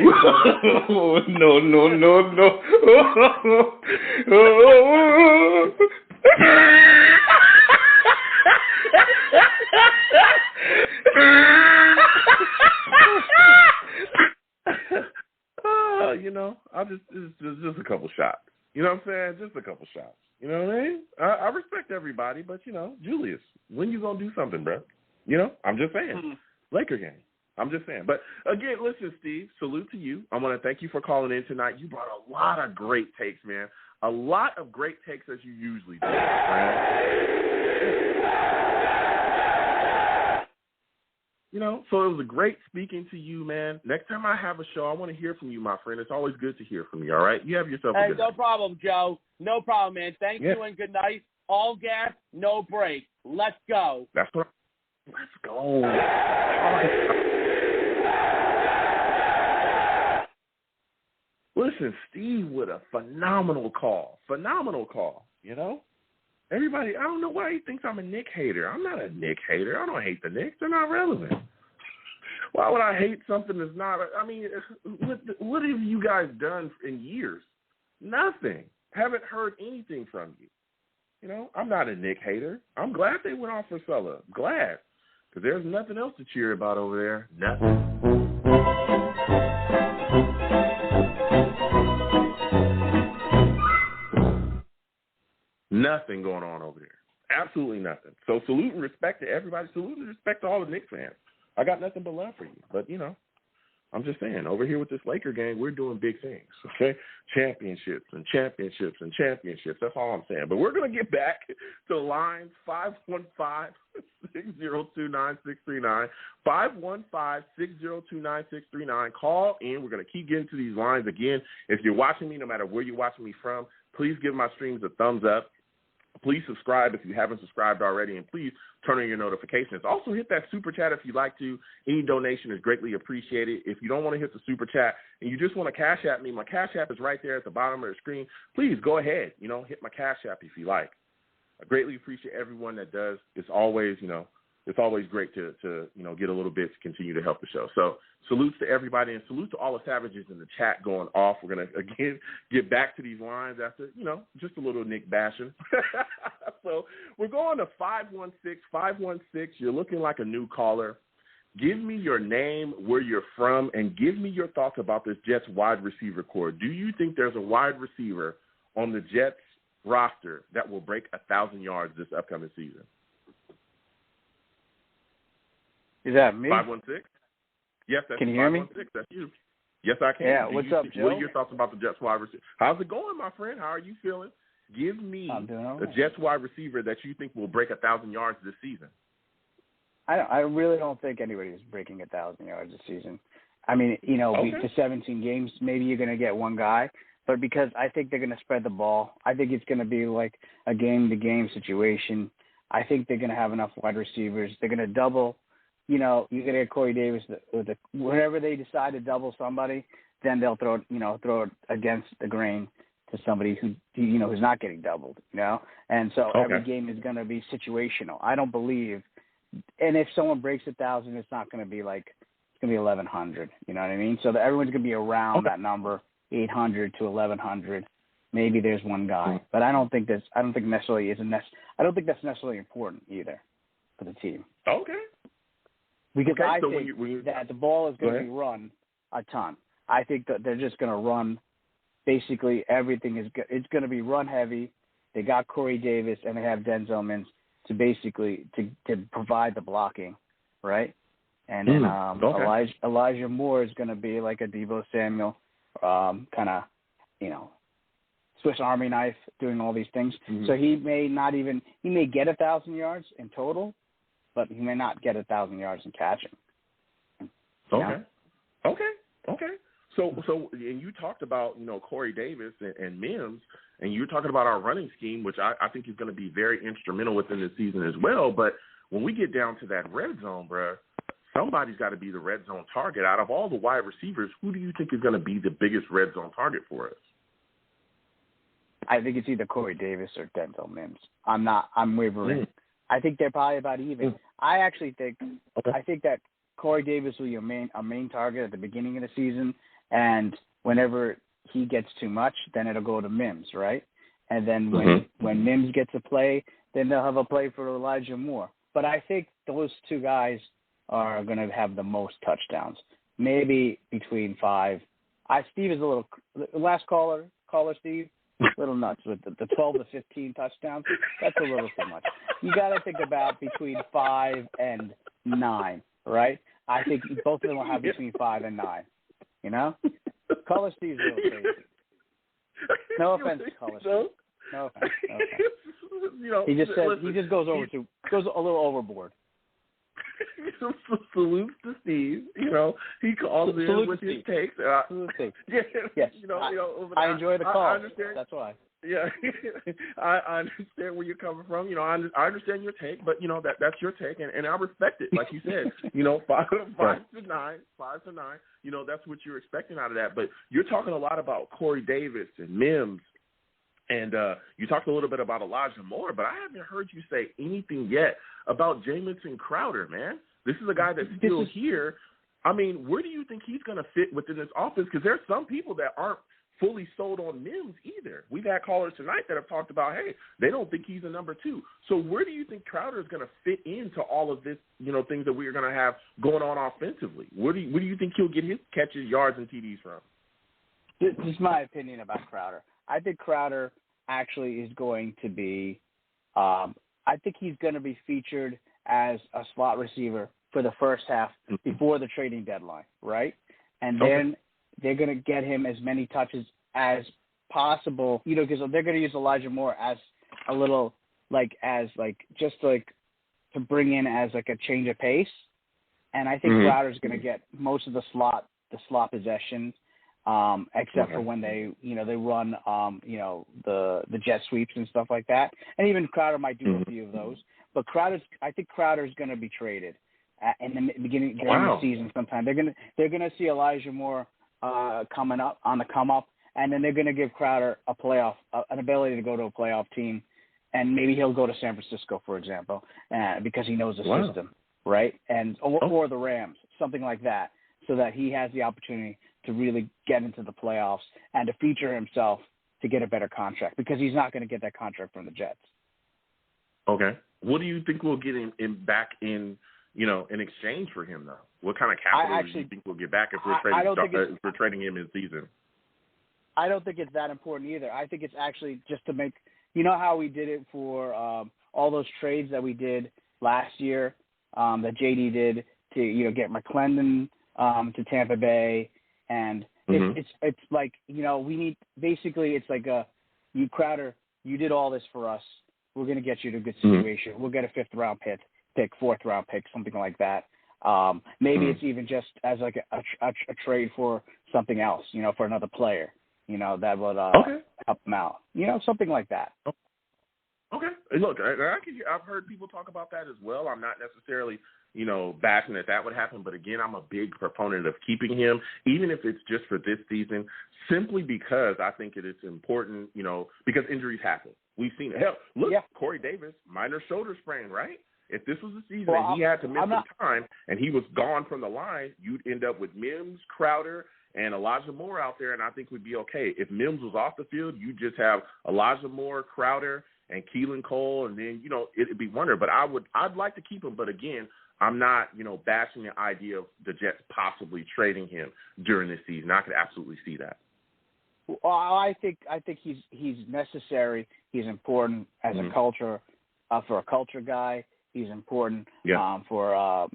You know, it's just a couple shots. You know what I'm saying? Just a couple shots. You know what I mean? I respect everybody, but, you know, Julius, when you going to do something, bro? You know, I'm just saying. Laker game. I'm just saying. But, again, listen, Steve, salute to you. I want to thank you for calling in tonight. You brought a lot of great takes, man. A lot of great takes as you usually do, man. You know, so it was a great speaking to you, man. Next time I have a show, I want to hear from you, my friend. It's always good to hear from you, all right? You have yourself a good night. No problem, Joe. No problem, man. Thank you and good night. All gas, no break. Let's go. That's what. Let's go. Listen, Steve with a phenomenal call. Phenomenal call, you know? Everybody, I don't know why he thinks I'm a Knick hater. I'm not a Knick hater. I don't hate the Knicks. They're not relevant. Why would I hate something that's not? I mean, what have you guys done in years? Nothing. Haven't heard anything from you. You know, I'm not a Knick hater. I'm glad they went off for Saleh. Glad. Because there's nothing else to cheer about over there. Nothing. Nothing going on over there. Absolutely nothing. So salute and respect to everybody. Salute and respect to all the Knicks fans. I got nothing but love for you. But, you know, I'm just saying, over here with this Laker gang, we're doing big things, okay? Championships and championships and championships. That's all I'm saying. But we're going to get back to the lines, 515-602-9639, 515-602-9639. Call in. We're going to keep getting to these lines again. If you're watching me, no matter where you're watching me from, please give my streams a thumbs up. Please subscribe if you haven't subscribed already, and please turn on your notifications. Also, hit that super chat if you'd like to. Any donation is greatly appreciated. If you don't want to hit the super chat and you just want to cash app me, my cash app is right there at the bottom of the screen. Please go ahead, you know, hit my cash app if you like. I greatly appreciate everyone that does. It's always, you know, it's always great to you know, get a little bit to continue to help the show. So salutes to everybody, and salute to all the savages in the chat going off. We're going to, again, get back to these lines after, you know, just a little Nick bashing. So we're going to 516-516. You're looking like a new caller. Give me your name, where you're from, and give me your thoughts about this Jets wide receiver core. Do you think there's a wide receiver on the Jets roster that will break 1,000 yards this upcoming season? Is that me? 516? Yes, that's 516. Can you hear me? That's you. Yes, I can. Yeah, what's up, Joe? What are your thoughts about the Jets wide receiver? How's it going, my friend? How are you feeling? Give me a Jets wide receiver that you think will break 1,000 yards this season. I really don't think anybody's breaking 1,000 yards this season. I mean, you know, to 17 games, maybe you're going to get one guy, but because I think they're going to spread the ball, I think it's going to be like a game-to-game situation. I think they're going to have enough wide receivers. They're going to double. You know, you're going to get Corey Davis. Whenever they decide to double somebody, then they'll throw it against the grain to somebody who, you know, who's not getting doubled, you know? And so every game is going to be situational. I don't believe, and if someone breaks 1,000, it's not going to be like, it's going to be 1,100, you know what I mean? So everyone's going to be around that number, 800 to 1,100. Maybe there's one guy, but I don't think that's necessarily important either for the team. Okay. Because I think that the ball is going to be run a ton. I think that they're just going to run basically everything. It's going to be run heavy. They got Corey Davis and they have Denzel Mims to basically to provide the blocking, right? And then Elijah Moore is going to be like a Deebo Samuel, kind of, Swiss Army knife, doing all these things. Mm-hmm. So he may get 1,000 yards in total, but he may not get 1,000 yards in catching. Okay. So, and you talked about, Corey Davis and Mims, and you're talking about our running scheme, which I think is going to be very instrumental within the season as well. But when we get down to that red zone, bruh, somebody's got to be the red zone target. Out of all the wide receivers, who do you think is going to be the biggest red zone target for us? I think it's either Corey Davis or Denzel Mims. I'm wavering. I think they're probably about even. I actually think I think that Corey Davis will be a main target at the beginning of the season, and whenever he gets too much, then it'll go to Mims, right? And then when Mims gets a play, then they'll have a play for Elijah Moore. But I think those two guys are going to have the most touchdowns, maybe between 5. Steve is a little – last caller, Steve, a little nuts with the 12 to 15 touchdowns. That's a little too much. You got to think about between 5 and 9, right? I think both of them will have between 5 and 9, Caller Steve's a little crazy. No offense, Caller Steve. No offense. He just goes a little overboard. Salutes to Steve. He calls in with his takes. Yes. I enjoy the call. I understand. That's why. Yeah, I understand where you're coming from. I understand your take, but that's your take, and I respect it. Like you said, 5 to 9. That's what you're expecting out of that. But you're talking a lot about Corey Davis and Mims, and you talked a little bit about Elijah Moore, but I haven't heard you say anything yet about Jamison Crowder, man. This is a guy that's still here. I mean, where do you think he's going to fit within this offense? Because there's some people that aren't fully sold on Mims either. We've had callers tonight that have talked about, hey, they don't think he's a number 2. So where do you think Crowder is going to fit into all of this, things that we're going to have going on offensively? Where do you think he'll get his catches, yards, and TDs from? This is my opinion about Crowder. I think Crowder actually is going to be I think he's going to be featured as a slot receiver for the first half before the trading deadline, right? And then they're going to get him as many touches as possible, because they're going to use Elijah Moore as a little, to bring in as a change of pace. And I think Crowder's going to get most of the slot possessions, except for when they run, the jet sweeps and stuff like that. And even Crowder might do a few of those. But I think Crowder's going to be traded in the beginning during the season sometime. They're going to see Elijah Moore coming up on the come up, and then they're going to give Crowder an ability to go to a playoff team, and maybe he'll go to San Francisco, for example, because he knows the system, right? And or the Rams, something like that, so that he has the opportunity to really get into the playoffs and to feature himself to get a better contract, because he's not going to get that contract from the Jets. Okay. What do you think we'll get him back in exchange for him, though? What kind of capital do you think we'll get back if we're trading him in season? I don't think it's that important either. I think it's actually just to make how we did it for all those trades that we did last year, that JD did to get McClendon to Tampa Bay, and it's like we need, basically it's like Crowder, you did all this for us. We're going to get you to a good situation. We'll get a 5th round pick, 4th round pick, something like that. Maybe it's even just as like a trade for something else, for another player, that would help them out, something like that. Okay. Look, I've heard people talk about that as well. I'm not necessarily, bashing that would happen. But again, I'm a big proponent of keeping him, even if it's just for this season, simply because I think it is important, because injuries happen. We've seen it. Hell, look, Corey Davis, minor shoulder sprain, right? If this was a season and he had to miss some time and he was gone from the line, you'd end up with Mims, Crowder, and Elijah Moore out there, and I think we'd be okay. If Mims was off the field, you just have Elijah Moore, Crowder, and Keelan Cole, and then, it'd be wonder. But I'd like to keep him. But again, I'm not, bashing the idea of the Jets possibly trading him during this season. I could absolutely see that. Well, I think he's necessary. He's important as a culture, for a culture guy. He's important for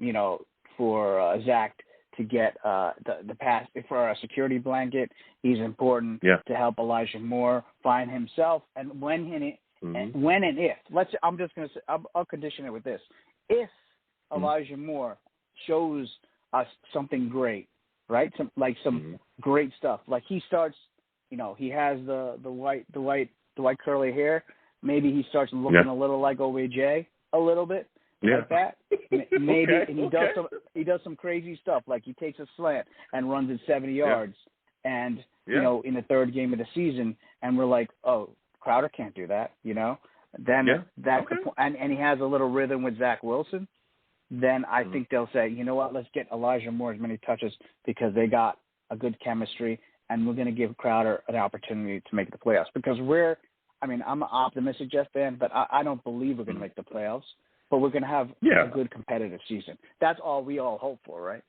for Zach to get the pass for a security blanket. He's important to help Elijah Moore find himself. And when and if I'm just going to say I'll condition it with this: if Elijah Moore shows us something great, right? Some great stuff. Like he starts, he has the white curly hair. Maybe he starts looking a little like OBJ, a little bit like that. Maybe, and he does some crazy stuff. Like he takes a slant and runs it 70 yards, and in the third game of the season, and we're like, oh, Crowder can't do that. Then that's the point. And he has a little rhythm with Zach Wilson. Then I think they'll say, you know what, let's get Elijah Moore as many touches because they got a good chemistry, and we're going to give Crowder an opportunity to make the playoffs. Because I'm an optimistic Jets fan, but I don't believe we're going to make the playoffs. But we're going to have a good competitive season. That's all we all hope for, right?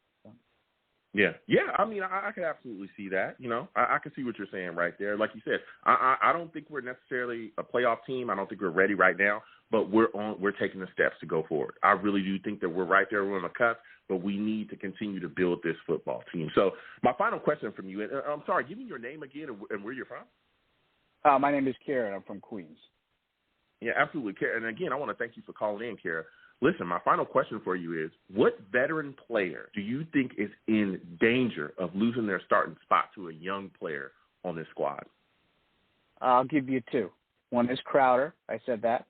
Yeah. I mean, I could absolutely see that. I can see what you're saying right there. Like you said, I don't think we're necessarily a playoff team. I don't think we're ready right now, but we're taking the steps to go forward. I really do think that we're right there. We're on the cusp, but we need to continue to build this football team. So my final question from you, and I'm sorry, give me your name again and where you're from. My name is Karen. I'm from Queens. Yeah, absolutely, Karen. And again, I want to thank you for calling in, Karen. Listen, my final question for you is, what veteran player do you think is in danger of losing their starting spot to a young player on this squad? I'll give you two. One is Crowder. I said that.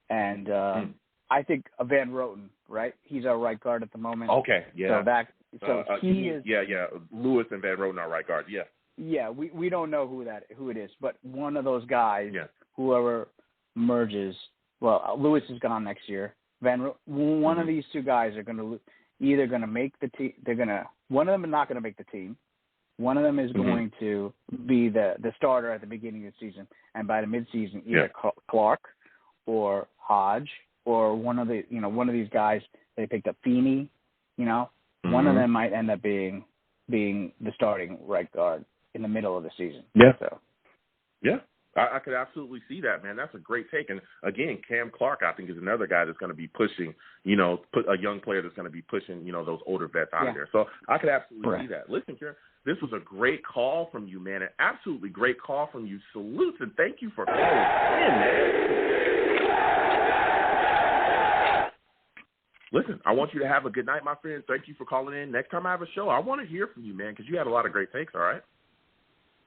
And I think Van Roten, right? He's our right guard at the moment. Okay, yeah. So he is. Yeah. Lewis and Van Roten are right guard, yeah. Yeah, we don't know who it is, but one of those guys, whoever merges, Lewis is gone next year. One of these two guys are either going to make the team. One of them is not going to make the team. One of them is going to be the starter at the beginning of the season, and by the midseason, either Clark or Hodge or one of these guys they picked up, Feeney. One of them might end up being the starting right guard in the middle of the season. Yeah. So. Yeah. I could absolutely see that, man. That's a great take. And, again, Cam Clark, I think, is another guy that's going to be pushing, put a young player that's going to be pushing, those older vets out of there. So I could absolutely see that. Listen, Karen, this was a great call from you, man, an absolutely great call from you. Salutes, and thank you for calling in, man. Listen, I want you to have a good night, my friend. Thank you for calling in. Next time I have a show, I want to hear from you, man, because you had a lot of great takes, all right?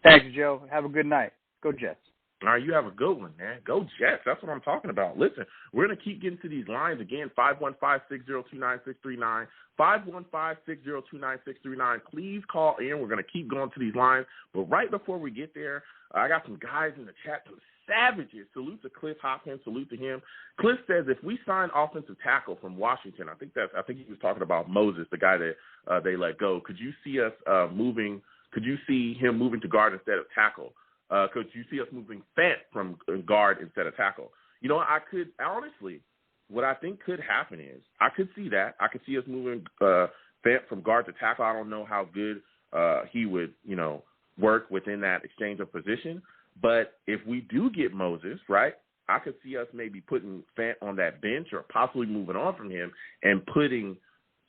Thanks, Joe. Have a good night. Go Jets. All right, you have a good one, man. Go Jets. That's what I'm talking about. Listen, we're going to keep getting to these lines again, 515-602-9639, 515-602-9639. Please call in. We're going to keep going to these lines. But right before we get there, I got some guys in the chat, some savages. Salute to Cliff Hopkins. Salute to him. Cliff says, if we sign offensive tackle from Washington, I think he was talking about Moses, the guy that they let go. Could you see us moving? Could you see him moving to guard instead of tackle? Could you see us moving Fant from guard instead of tackle? I could, honestly, what I think could happen is I could see that. I could see us moving Fant from guard to tackle. I don't know how good he would, work within that exchange of position. But if we do get Moses, right, I could see us maybe putting Fant on that bench or possibly moving on from him and putting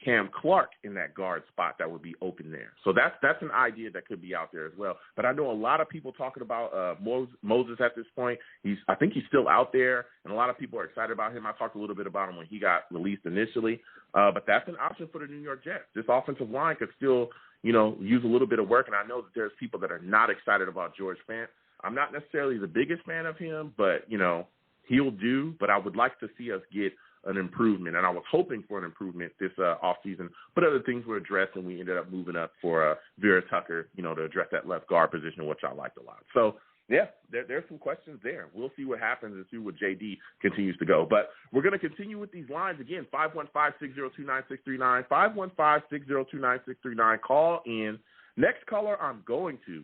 Cam Clark in that guard spot that would be open there. So that's an idea that could be out there as well. But I know a lot of people talking about Moses at this point. I think he's still out there, and a lot of people are excited about him. I talked a little bit about him when he got released initially. But that's an option for the New York Jets. This offensive line could still, use a little bit of work, and I know that there's people that are not excited about George Fant. I'm not necessarily the biggest fan of him, but, he'll do. But I would like to see us get an improvement, and I was hoping for an improvement this offseason, but other things were addressed, and we ended up moving up for Vera Tucker, to address that left guard position, which I liked a lot. So, yeah, there's some questions there. We'll see what happens and see what JD continues to go. But we're going to continue with these lines again, 515-602-9639, 515-602-9639. Call in. Next caller I'm going to,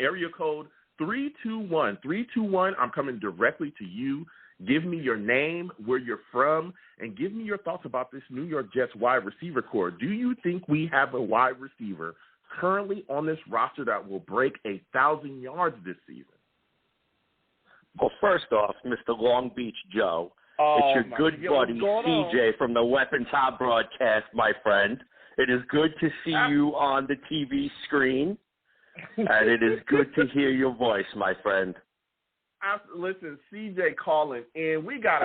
area code 321. 321, I'm coming directly to you. Give me your name, where you're from, and give me your thoughts about this New York Jets wide receiver core. Do you think we have a wide receiver currently on this roster that will break 1,000 yards this season? Well, first off, Mr. Long Beach Joe, It's your good buddy, CJ, from the Weapons Hot broadcast, my friend. It is good to see you on the TV screen, and it is good to hear your voice, my friend. Listen, CJ calling in. We got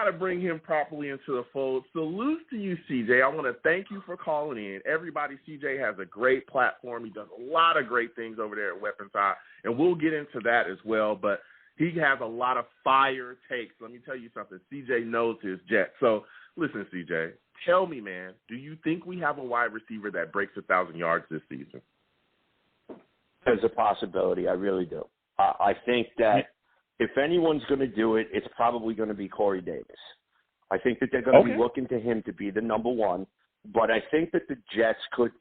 to bring him properly into the fold. Salute to you, CJ. I want to thank you for calling in. Everybody, CJ has a great platform. He does a lot of great things over there at Weapons High, and we'll get into that as well. But he has a lot of fire takes. Let me tell you something. CJ knows his Jets. So, listen, CJ, tell me, man, do you think we have a wide receiver that breaks 1,000 yards this season? There's a possibility. I really do. I think that if anyone's going to do it, it's probably going to be Corey Davis. I think that they're going to be looking to him to be the number one. But I think that the Jets could,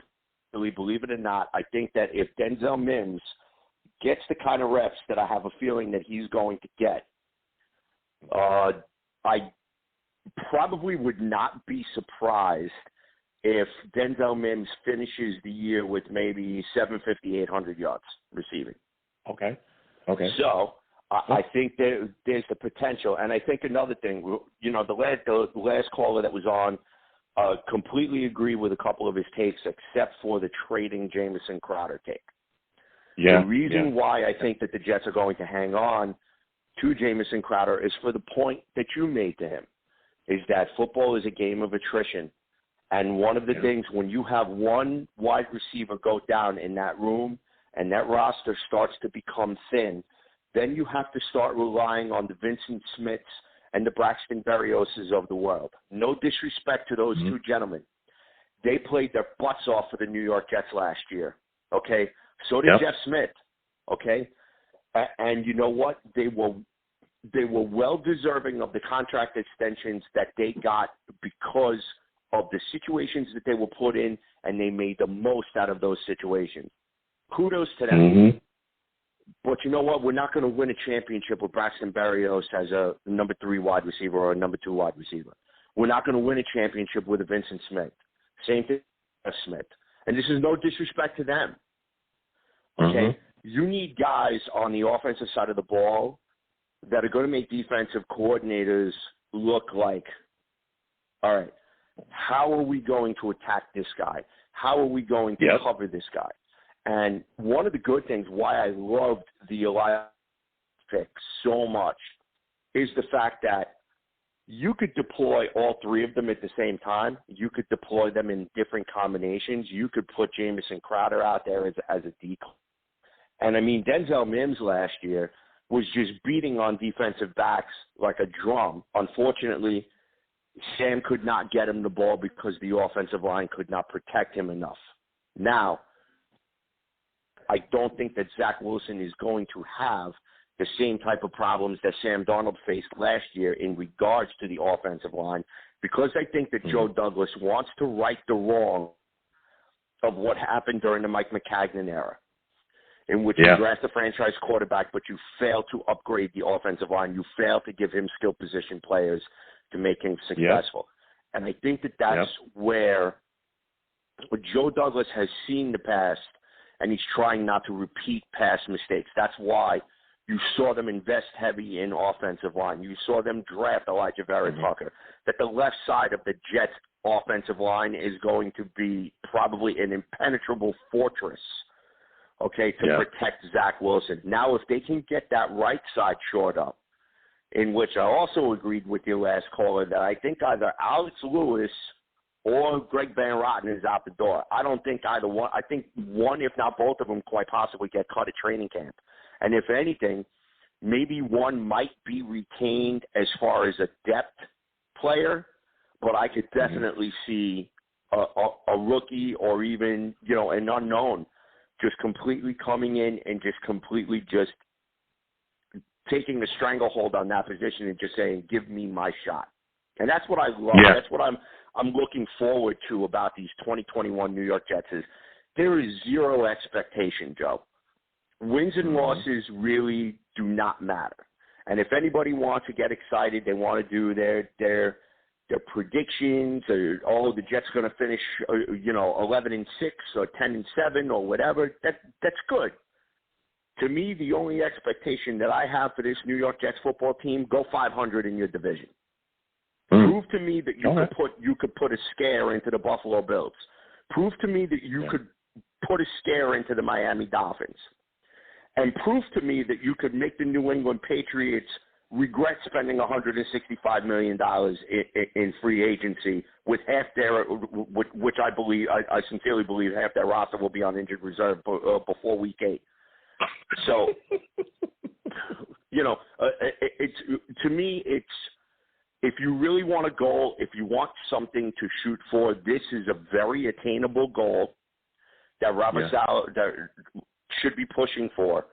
really, believe it or not, I think that if Denzel Mims gets the kind of reps that I have a feeling that he's going to get, I probably would not be surprised if Denzel Mims finishes the year with maybe 750, 800 yards receiving. Okay. So I think there's the potential. And I think another thing, you know, the last caller that was on completely agree with a couple of his takes except for the trading Jamison Crowder take. The reason why I think that the Jets are going to hang on to Jamison Crowder is for the point that you made to him, is that football is a game of attrition. And one of the things, when you have one wide receiver go down in that room and that roster starts to become thin, then you have to start relying on the Vincent Smiths and the Braxton Berrioses of the world. No disrespect to those two gentlemen. They played their butts off for the New York Jets last year, okay? So did Jeff Smith, okay? And you know what? They were well deserving of the contract extensions that they got because of the situations that they were put in, and they made the most out of those situations. Kudos to them. But you know what? We're not going to win a championship with Braxton Berrios as a number 3 wide receiver or a number 2 wide receiver. We're not going to win a championship with a Vincent Smith. Same thing with Smith. And this is no disrespect to them. Okay? You need guys on the offensive side of the ball that are going to make defensive coordinators look like, all right, how are we going to attack this guy? How are we going to cover this guy? And one of the good things why I loved the Elias pick so much is the fact that you could deploy all 3 of them at the same time. You could deploy them in different combinations. You could put Jamison Crowder out there as a decoy. And, I mean, Denzel Mims last year was just beating on defensive backs like a drum. Unfortunately, Sam could not get him the ball because the offensive line could not protect him enough. Now, I don't think that Zach Wilson is going to have the same type of problems that Sam Darnold faced last year in regards to the offensive line, because I think that Joe Douglas wants to right the wrong of what happened during the Mike McCagnon era, in which you draft a franchise quarterback, but you fail to upgrade the offensive line. You fail to give him skill position players to make him successful. And I think that that's where Joe Douglas has seen the past, and he's trying not to repeat past mistakes. That's why you saw them invest heavy in offensive line. You saw them draft Elijah Vera Tucker. That the left side of the Jets' offensive line is going to be probably an impenetrable fortress, okay, to protect Zach Wilson. Now, if they can get that right side shored up, in which I also agreed with your last caller that I think either Alex Lewis or Greg Van Rotten is out the door. I don't think either one. I think one, if not both of them, quite possibly get cut at training camp. And if anything, maybe one might be retained as far as a depth player, but I could definitely see a rookie or even, an unknown just completely coming in and just completely just taking the stranglehold on that position and just saying, give me my shot. And that's what I love. Yeah. That's what I'm looking forward to about these 2021 New York Jets is there is zero expectation, Joe. Wins and losses really do not matter. And if anybody wants to get excited, they want to do their predictions, or the Jets going to finish 11-6 or 10-7 or whatever. That's good. to me, the only expectation that I have for this New York Jets football team, go 500 in your division. Prove to me that you could put a scare into the Buffalo Bills. Prove to me that you could put a scare into the Miami Dolphins. And prove to me that you could make the New England Patriots regret spending $165 million in free agency with half their, which I sincerely believe half their roster will be on injured reserve before week 8. So, to me, if you really want a goal, if you want something to shoot for, this is a very attainable goal that Robert Saleh should be pushing for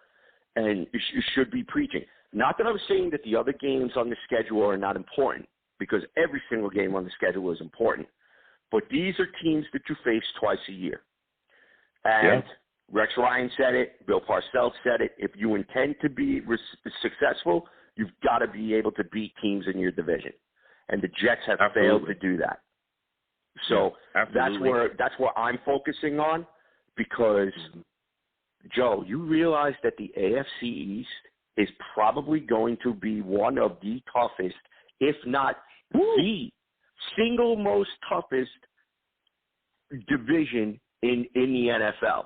and should be preaching. Not that I'm saying that the other games on the schedule are not important, because every single game on the schedule is important. But these are teams that you face twice a year. And Rex Ryan said it, Bill Parcells said it, if you intend to be successful, you've got to be able to beat teams in your division. And the Jets have failed to do that. So that's where I'm focusing on, because, Joe, you realize that the AFC East is probably going to be one of the toughest, if not the single most toughest division in the NFL.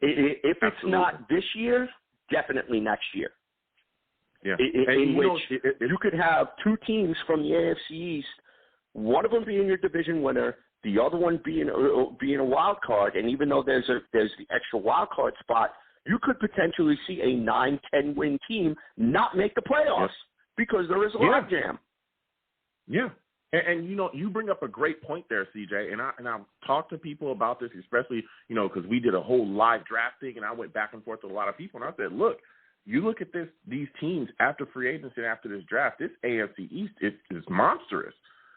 If it's not this year, definitely next year. Yeah. In which you could have two teams from the AFC East, one of them being your division winner, the other one being a wild card, and even though there's the extra wild card spot, you could potentially see a 9-10 win team not make the playoffs because there is a logjam. Yeah. And you bring up a great point there, CJ, and I've talked to people about this, especially, because we did a whole live draft thing, and I went back and forth with a lot of people, and I said, look, you look at these teams after free agency and after this draft, this AFC East is monstrous.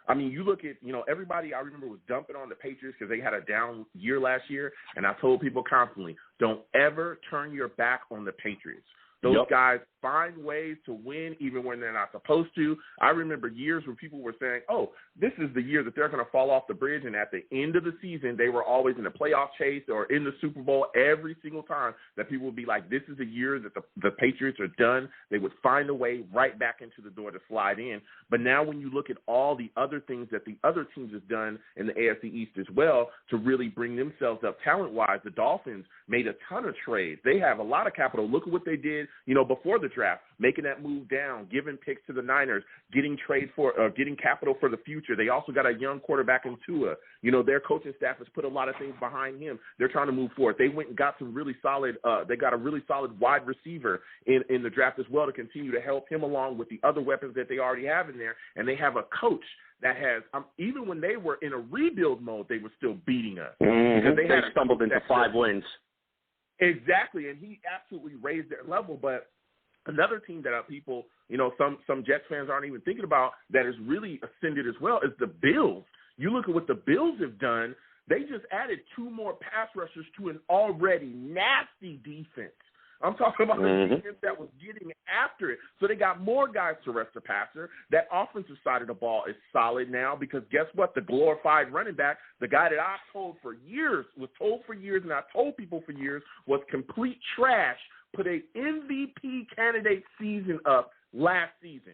I mean, you look at, everybody I remember was dumping on the Patriots because they had a down year last year, and I told people constantly, don't ever turn your back on the Patriots. Those guys find ways to win even when they're not supposed to. I remember years where people were saying, oh, this is the year that they're going to fall off the bridge, and at the end of the season, they were always in the playoff chase or in the Super Bowl every single time that people would be like, this is the year that the Patriots are done. They would find a way right back into the door to slide in. But now when you look at all the other things that the other teams have done in the AFC East as well to really bring themselves up talent-wise, the Dolphins made a ton of trades. They have a lot of capital. Look at what they did, before the draft, making that move down, giving picks to the Niners, getting capital for the future. They also got a young quarterback in Tua. Their coaching staff has put a lot of things behind him. They're trying to move forward. They went and got some really solid. They got a really solid wide receiver in the draft as well to continue to help him along with the other weapons that they already have in there. And they have a coach that has, even when they were in a rebuild mode, they were still beating us. Because they stumbled into 5 wins. Exactly, and he absolutely raised their level. But another team that people, some Jets fans aren't even thinking about that has really ascended as well is the Bills. You look at what the Bills have done. They just added 2 more pass rushers to an already nasty defense. I'm talking about the defense that was getting after it. So they got more guys to rush the passer. That offensive side of the ball is solid now because guess what? The glorified running back, the guy that I told for years, and I told people for years was complete trash, put a MVP candidate season up last season.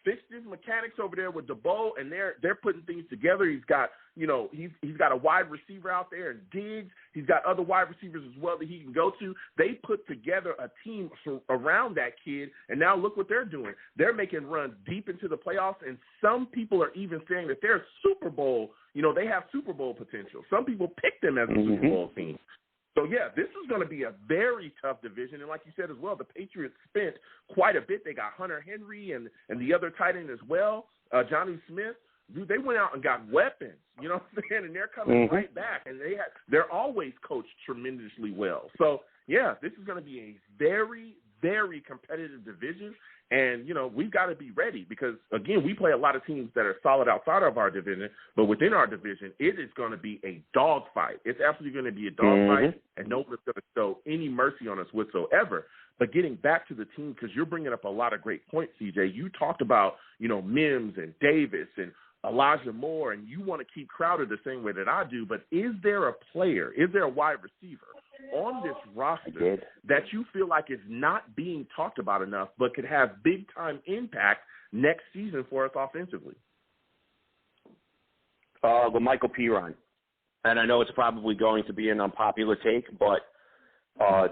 Fixed his mechanics over there with DeBow, and they're putting things together. He's got, he's got a wide receiver out there in Diggs. He's got other wide receivers as well that he can go to. They put together a team around that kid, and now look what they're doing. They're making runs deep into the playoffs, and some people are even saying that they're Super Bowl. They have Super Bowl potential. Some people pick them as a Super Bowl team. So, this is going to be a very tough division. And like you said as well, the Patriots spent quite a bit. They got Hunter Henry and the other tight end as well, Jonnu Smith. Dude, they went out and got weapons, you know what I'm saying? And they're coming right back. And they're always coached tremendously well. So, this is going to be a very, very competitive division. And, we've got to be ready because, again, we play a lot of teams that are solid outside of our division. But within our division, it is going to be a dogfight. It's absolutely going to be a dogfight, and nobody's going to show any mercy on us whatsoever. But getting back to the team, because you're bringing up a lot of great points, CJ. You talked about, Mims and Davis and Elijah Moore, and you want to keep Crowder the same way that I do. But is there a player, is there a wide receiver on this roster that you feel like is not being talked about enough but could have big-time impact next season for us offensively? Michael Pirine. And I know it's probably going to be an unpopular take, but I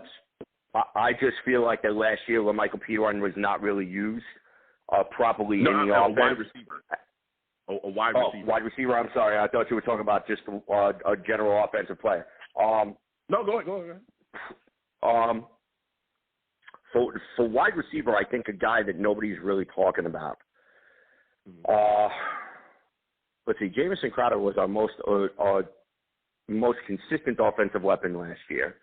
just feel like that last year Michael Pirine was not really used properly in the offense. Wide receiver. A wide receiver. Wide receiver. I'm sorry. I thought you were talking about just a general offensive player. No, go ahead. For wide receiver, I think a guy that nobody's really talking about. Let's see. Jamison Crowder was our most consistent offensive weapon last year.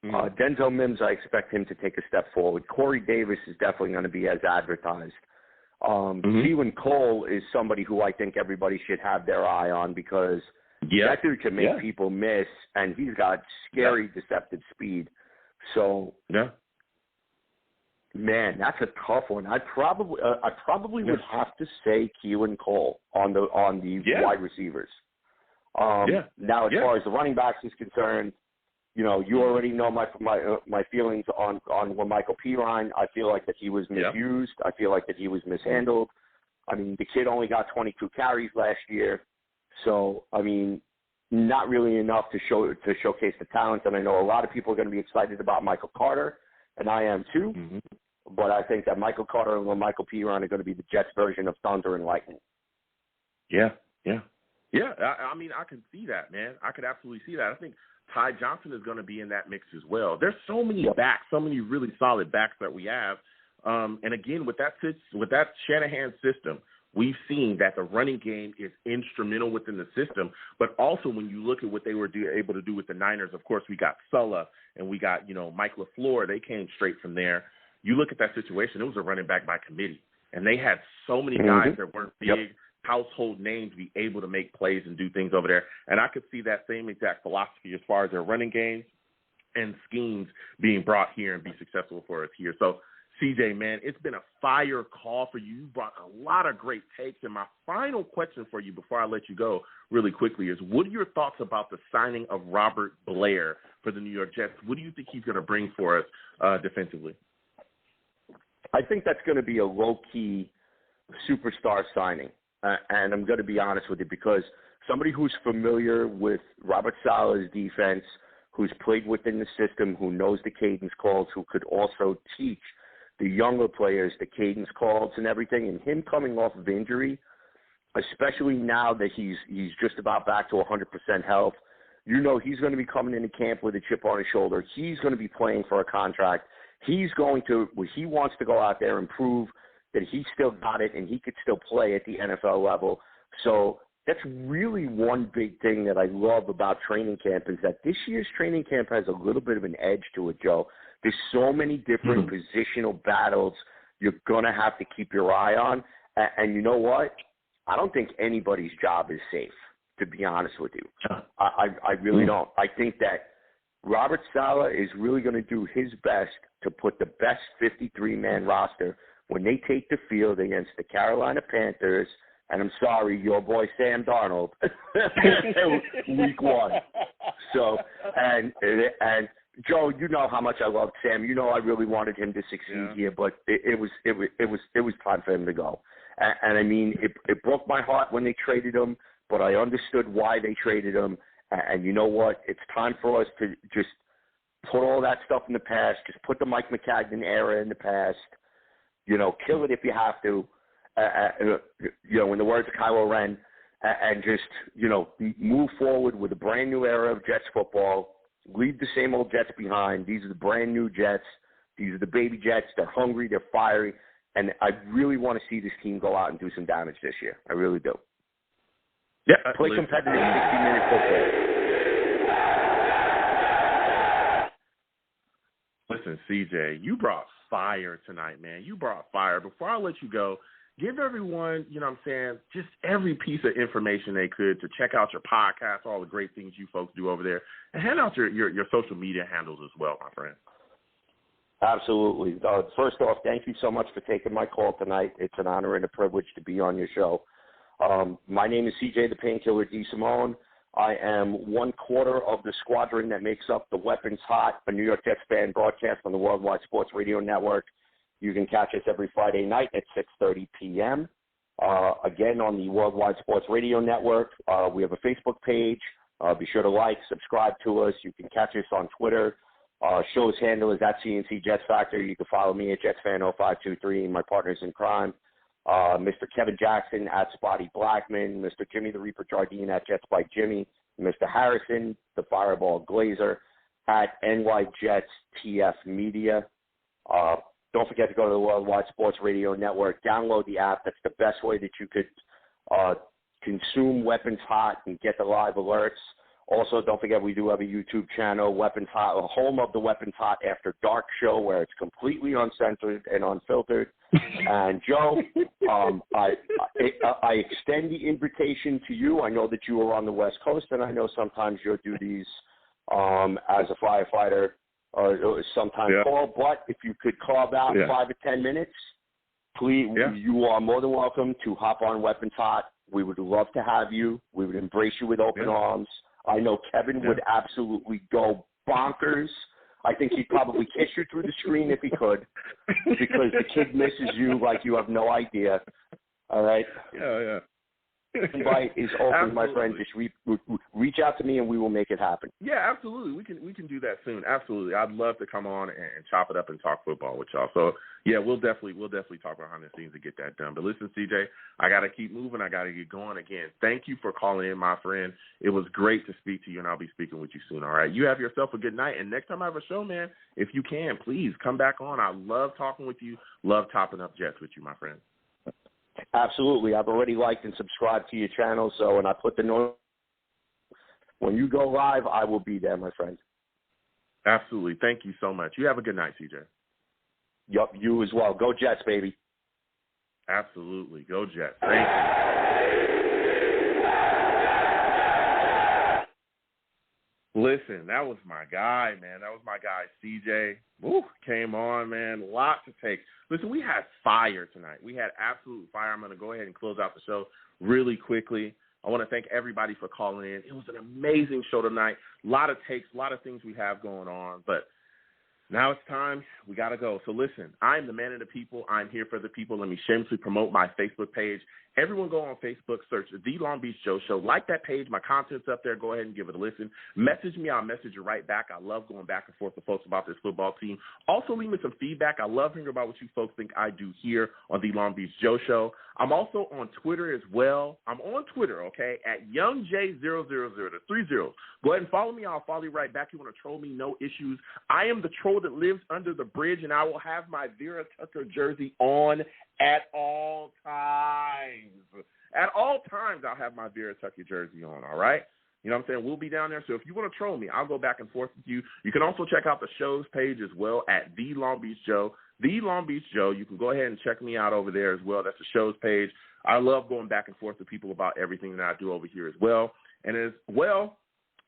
Denzel Mims, I expect him to take a step forward. Corey Davis is definitely going to be as advertised. Keelan Cole is somebody who I think everybody should have their eye on because that dude can make people miss, and he's got scary, deceptive speed. So, man, that's a tough one. I probably would have to say Keelan Cole on the wide receivers. Now, as far as the running backs is concerned, you know, you already know my feelings on Michael Pirine. I feel like that he was misused. I feel like that he was mishandled. I mean, the kid only got 22 carries last year, so I mean, not really enough to showcase the talent. And I know a lot of people are going to be excited about Michael Carter, and I am too. But I think that Michael Carter and Michael Pirine are going to be the Jets' version of Thunder and Lightning. Yeah. I mean, I can see that, man. I could absolutely see that. I think Ty Johnson is going to be in that mix as well. There's so many backs, so many really solid backs that we have. And again, with that Shanahan system, we've seen that the running game is instrumental within the system. But also when you look at what they were able to do with the Niners, of course, we got Sulla and we got, Mike LaFleur. They came straight from there. You look at that situation, it was a running back by committee. And they had so many guys that weren't big, household names be able to make plays and do things over there. And I could see that same exact philosophy as far as their running games and schemes being brought here and be successful for us here. So, CJ, man, it's been a fire call for you. You brought a lot of great takes. And my final question for you before I let you go really quickly is, what are your thoughts about the signing of Robert Blair for the New York Jets? What do you think he's going to bring for us defensively? I think that's going to be a low-key superstar signing. And I'm going to be honest with you, because somebody who's familiar with Robert Saleh's defense, who's played within the system, who knows the cadence calls, who could also teach the younger players the cadence calls and everything, and him coming off of injury, especially now that he's just about back to 100% health, he's going to be coming into camp with a chip on his shoulder. He's going to be playing for a contract. He wants to go out there and prove that he still got it and he could still play at the NFL level. So that's really one big thing that I love about training camp is that this year's training camp has a little bit of an edge to it, Joe. There's so many different positional battles you're going to have to keep your eye on. And you know what? I don't think anybody's job is safe, to be honest with you. I really don't. I think that Robert Saleh is really going to do his best to put the best 53-man roster when they take the field against the Carolina Panthers, and I'm sorry, your boy Sam Darnold, week 1. So, and Joe, you know how much I loved Sam. You know I really wanted him to succeed here, but it was time for him to go. And I mean, it broke my heart when they traded him, but I understood why they traded him. And you know what? It's time for us to just put all that stuff in the past. Just put the Mike McCagnon era in the past. Kill it if you have to. In the words of Kylo Ren, and just, move forward with a brand new era of Jets football. Leave the same old Jets behind. These are the brand new Jets. These are the baby Jets. They're hungry. They're fiery. And I really want to see this team go out and do some damage this year. I really do. Yeah, play competitive 60-minute football. Listen, CJ, you brought fire tonight, man. You brought fire. Before I let you go, give everyone, just every piece of information they could to check out your podcast, all the great things you folks do over there, and hand out your social media handles as well, my friend. Absolutely. First off, thank you so much for taking my call tonight. It's an honor and a privilege to be on your show. My name is CJ the Painkiller DeSimone. I am one quarter of the squadron that makes up the Weapons Hot, a New York Jets fan broadcast on the Worldwide Sports Radio Network. You can catch us every Friday night at 6:30 p.m. Again, on the Worldwide Sports Radio Network. We have a Facebook page. Be sure to like, subscribe to us. You can catch us on Twitter. Show's handle is at CNC Jets Factor. You can follow me at JetsFan0523, my partners in crime. Mr. Kevin Jackson at Spotty Blackman, Mr. Jimmy the Reaper Jardine at Jets by Jimmy, Mr. Harrison, the Fireball Glazer at NY Jets TF Media. Don't forget to go to the Worldwide Sports Radio Network. Download the app. That's the best way that you could consume Weapons Hot and get the live alerts. Also, don't forget we do have a YouTube channel, Weapons Hot, home of the Weapons Hot After Dark show, where it's completely uncensored and unfiltered. And Joe, I extend the invitation to you. I know that you are on the West Coast, and I know sometimes your duties as a firefighter are sometimes full. But if you could carve out 5 or 10 minutes, please, you are more than welcome to hop on Weapons Hot. We would love to have you. We would embrace you with open arms. I know Kevin would absolutely go bonkers. I think he'd probably kiss you through the screen if he could, because the kid misses you like you have no idea. All right? Yeah. Invite is open, my friend. Just reach out to me and we will make it happen. Yeah, absolutely. We can do that soon. Absolutely. I'd love to come on and chop it up and talk football with y'all. So yeah, we'll definitely talk behind the scenes to get that done. But listen, CJ, I got to keep moving. I got to get going again. Thank you for calling in, my friend. It was great to speak to you, and I'll be speaking with you soon. All right. You have yourself a good night. And next time I have a show, man, if you can, please come back on. I love talking with you. Love topping up Jets with you, my friend. Absolutely. I've already liked and subscribed to your channel, so when I put the note, when you go live, I will be there, my friend. Absolutely. Thank you so much. You have a good night, CJ. Yup, you as well. Go Jets, baby. Absolutely. Go Jets. Thank you. Listen, that was my guy, man. That was my guy, CJ. Woo, came on, man. Lots to take. Listen, we had fire tonight. We had absolute fire. I'm going to go ahead and close out the show really quickly. I want to thank everybody for calling in. It was an amazing show tonight. A lot of takes, a lot of things we have going on. But now it's time. We got to go. So listen, I'm the man of the people. I'm here for the people. Let me shamelessly promote my Facebook page. Everyone go on Facebook, search The Long Beach Joe Show. Like that page. My content's up there. Go ahead and give it a listen. Message me. I'll message you right back. I love going back and forth with folks about this football team. Also, leave me some feedback. I love hearing about what you folks think I do here on The Long Beach Joe Show. I'm also on Twitter as well. I'm on Twitter, okay, at YoungJ000, the 30. Go ahead and follow me. I'll follow you right back. You want to troll me, no issues. I am the troll that lives under the bridge, and I will have my Vera Tucker jersey on at all times. At all times, I'll have my Vera Tucker jersey on, all right? You know what I'm saying? We'll be down there. So if you want to troll me, I'll go back and forth with you. You can also check out the show's page as well at The Long Beach Joe. The Long Beach Joe. You can go ahead and check me out over there as well. That's the show's page. I love going back and forth with people about everything that I do over here as well. And as well,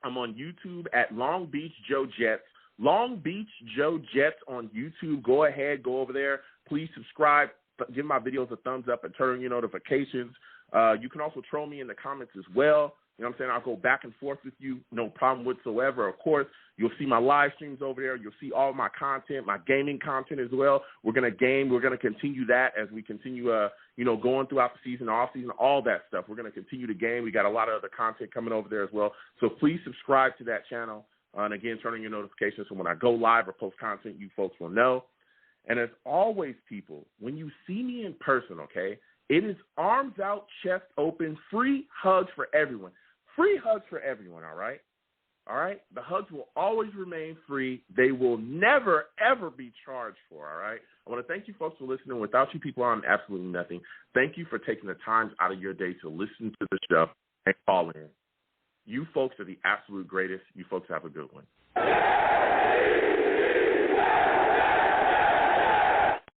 I'm on YouTube at Long Beach Joe Jets. Long Beach Joe Jets on YouTube. Go ahead. Go over there. Please subscribe. Give my videos a thumbs up and turn on your notifications. You can also troll me in the comments as well. You know what I'm saying? I'll go back and forth with you. No problem whatsoever. Of course, you'll see my live streams over there. You'll see all my content, my gaming content as well. We're going to game. We're going to continue that as we continue, going throughout the season, off season, all that stuff. We're going to continue to game. We got a lot of other content coming over there as well. So please subscribe to that channel. And again, turn on your notifications so when I go live or post content, you folks will know. And as always, people, when you see me in person, okay, it is arms out, chest open, free hugs for everyone. Free hugs for everyone, all right? All right? The hugs will always remain free. They will never, ever be charged for, all right? I want to thank you folks for listening. Without you people, I'm absolutely nothing. Thank you for taking the time out of your day to listen to the show and call in. You folks are the absolute greatest. You folks have a good one.